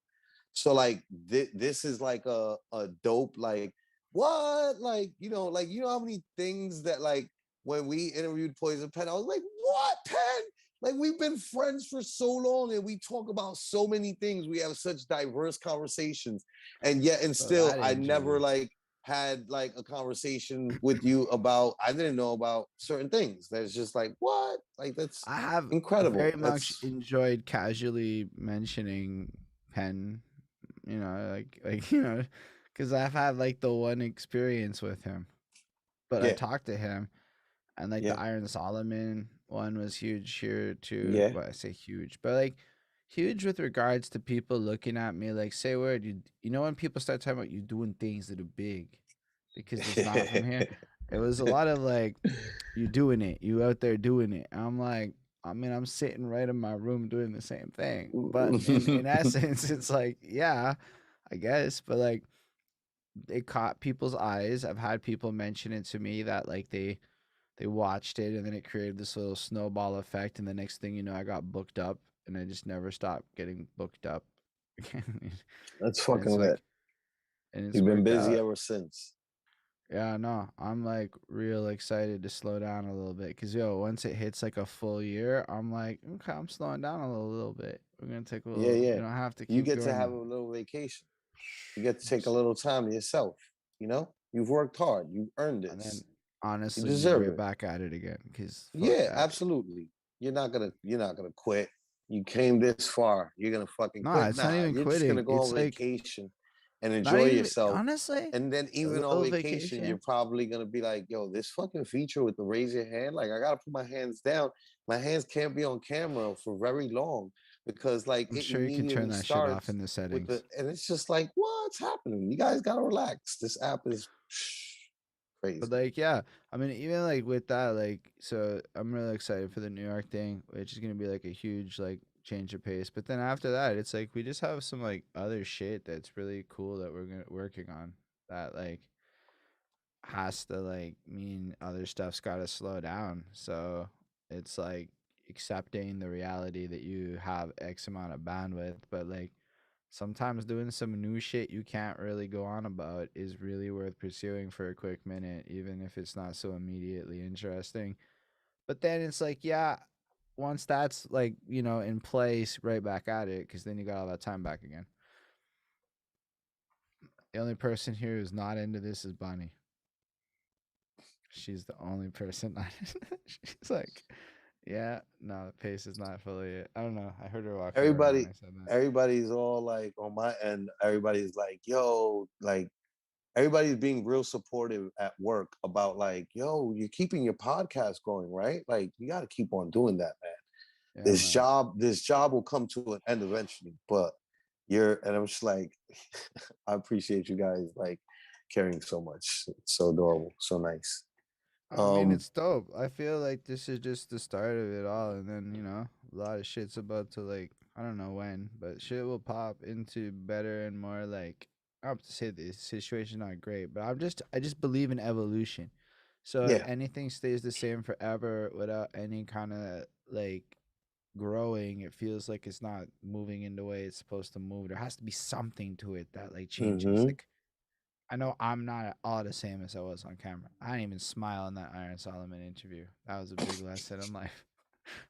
So like this is like a dope like what like like how many things that like when we interviewed Poison Pen I was like what Pen like we've been friends for so long and we talk about so many things we have such diverse conversations and yet and Bro, still that I never interview. like had like a conversation with you about I didn't know about certain things that's just like what like that's I have incredible very much that's enjoyed casually mentioning Penn, because I've had like the one experience with him, but I yeah talked to him, and like the yeah Iron Solomon one was huge here too. yeah Well, I say huge, but like huge with regards to people looking at me like, say word, you know when people start talking about you doing things that are big, because it's not from here. It was a lot of like, you doing it, you out there doing it. I'm like, I mean, I'm sitting right in my room doing the same thing. But in essence, it's like, yeah, I guess. But like, it caught people's eyes. I've had people mention it to me that like they watched it and then it created this little snowball effect. And the next thing you know, I got booked up and I just never stopped getting booked up. And That's it's fucking lit. like, and it's You've been worked busy out. ever since. Yeah, no, I'm like real excited to slow down a little bit because once it hits like a full year, I'm like, okay, I'm slowing down a little bit. We're gonna take a Yeah, little. We yeah. don't have to You keep get to have going. a little vacation. You get to take a little time to yourself. You've worked hard. You earned And then this. You honestly, be right deserve it. back at it again because fuck Yeah, that. absolutely. You're not gonna quit. You came this far. You're gonna fucking Nah, quit. it's not Nah, even you're just gonna quitting. go It's on like vacation and not enjoy even yourself. honestly And then a even on little vacation, you're vacation. probably gonna be like, yo, this fucking feature with the raise your hand, like I gotta put my hands down. My hands can't be on camera for very long because like I'm it sure you can turn immediately that shit off starts in the with the settings. and it's just like, what's happening? You guys gotta relax. This app is But crazy. like, yeah, I mean, even like with that, like, so I'm really excited for the New York thing, which is gonna be like a huge like change of pace. But then after that, it's like we just have some like other shit that's really cool that we're gonna working on that like has to like mean other stuff's got to slow down. So it's like accepting the reality that you have X amount of bandwidth, but like sometimes doing some new shit you can't really go on about is really worth pursuing for a quick minute, even if it's not so immediately interesting. But then it's like, yeah, once that's like, in place, right back at it, because then you got all that time back again. The only person here who's not into this is Bunny. She's the only person not. She's like, yeah, no, the pace is not fully. I don't know. I heard her walk around when Everybody, I said that. everybody's all like on my end, everybody's like, yo, like everybody's being real supportive at work about like, yo, you're keeping your podcast going, right? Like you got to keep on doing that, man. Yeah, This man. job, this job will come to an end eventually, but and I'm just like, I appreciate you guys like caring so much. It's so adorable, so nice. I mean, Um, it's dope. I feel like this is just the start of it all, and then a lot of shit's about to like I don't know when, but shit will pop into better and more like I don't have to say this situation's not great, but I just believe in evolution. So if yeah. anything stays the same forever without any kind of like growing, it feels like it's not moving in the way it's supposed to move. There has to be something to it that like changes. Mm-hmm. Like I know I'm not all the same as I was on camera. I didn't even smile in that Iron Solomon interview. That was a big lesson in life.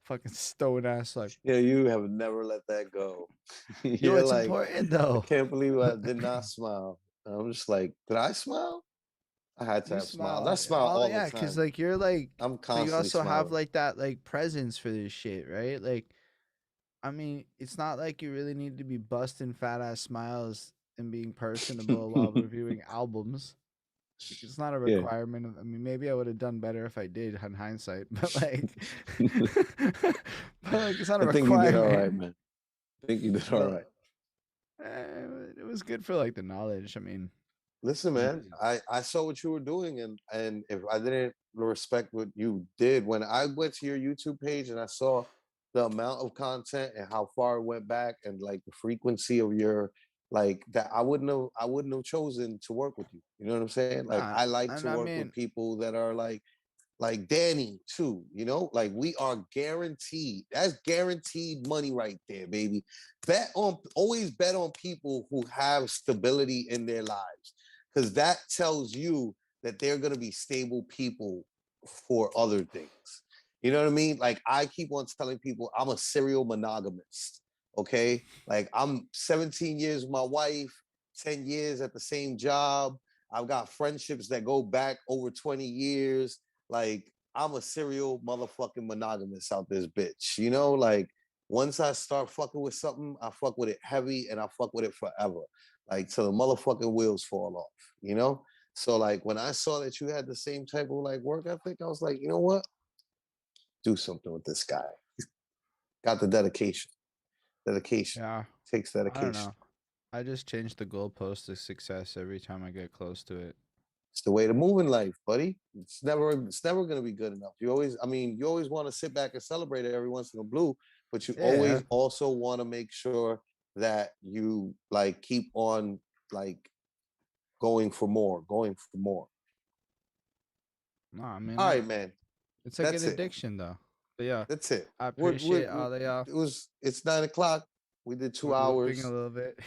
Fucking stone ass like, Yeah, you have never let that go. yo, You're it's like, important I though. can't believe I did not smile. And I'm just like, did I smile? I had to You have smiled. smile. I smile Oh all the yeah, cause time. like you're like, I'm but you constantly also have smiling. like that like presence for this shit, right? Like, I mean, it's not like you really need to be busting fat ass smiles and being personable while reviewing albums. Like, it's not a Yeah. requirement. I mean, maybe I would have done better if I did in hindsight, but like, but like, it's not a I think you did all right, requirement. man. I think you did all right. But it was good for like the knowledge. I mean, Listen, yeah, man, I saw what you were doing, and if I didn't respect what you did when I went to your YouTube page and I saw the amount of content and how far it went back and like the frequency of your like that I wouldn't have chosen to work with you. You know what I'm saying? Like nah, I like to and I work with mean, people that are like like Danny too, you know, like we are guaranteed. That's guaranteed money right there, baby. Always bet on people who have stability in their lives, because that tells you that they're going to be stable people for other things. You know what I mean? Like I keep on telling people I'm a serial monogamist. Okay, like I'm 17 years with my wife, 10 years at the same job. I've got friendships that go back over 20 years. Like I'm a serial motherfucking monogamous out this bitch. You know, like once I start fucking with something, I fuck with it heavy and I fuck with it forever. Like till the motherfucking wheels fall off, you know? So like when I saw that you had the same type of like work ethic, I was like, you know what? Do something with this guy. Got the dedication. Dedication. Yeah. Takes I don't dedication. know. I just change the goalpost to success every time I get close to it. It's the way to move in life, buddy. It's never gonna be good enough. You always want to sit back and celebrate it every once in a blue, but you Yeah. always also want to make sure that you like keep on like going for more, going for more. No, I mean, All right, man. it's a good That's it. addiction though. But yeah, That's it. I We're appreciate all of y'all. it's 9 o'clock. We did We're two looping a hours. little bit.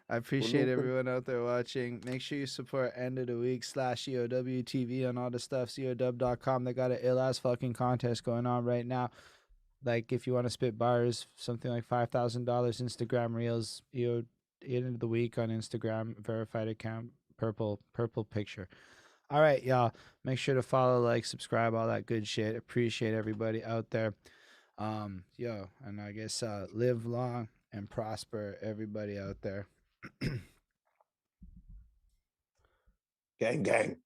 I We're appreciate looping. everyone out there watching. Make sure you support End of the Week /EOW TV on all the stuff. EOW.com. They got an ill ass fucking contest going on right now. Like if you want to spit bars, something like $5,000 Instagram Reels. End of the Week on Instagram, verified account, purple picture. All right, y'all. Make sure to follow, like, subscribe, all that good shit. Appreciate everybody out there. And I guess live long and prosper, everybody out there. Gang gang.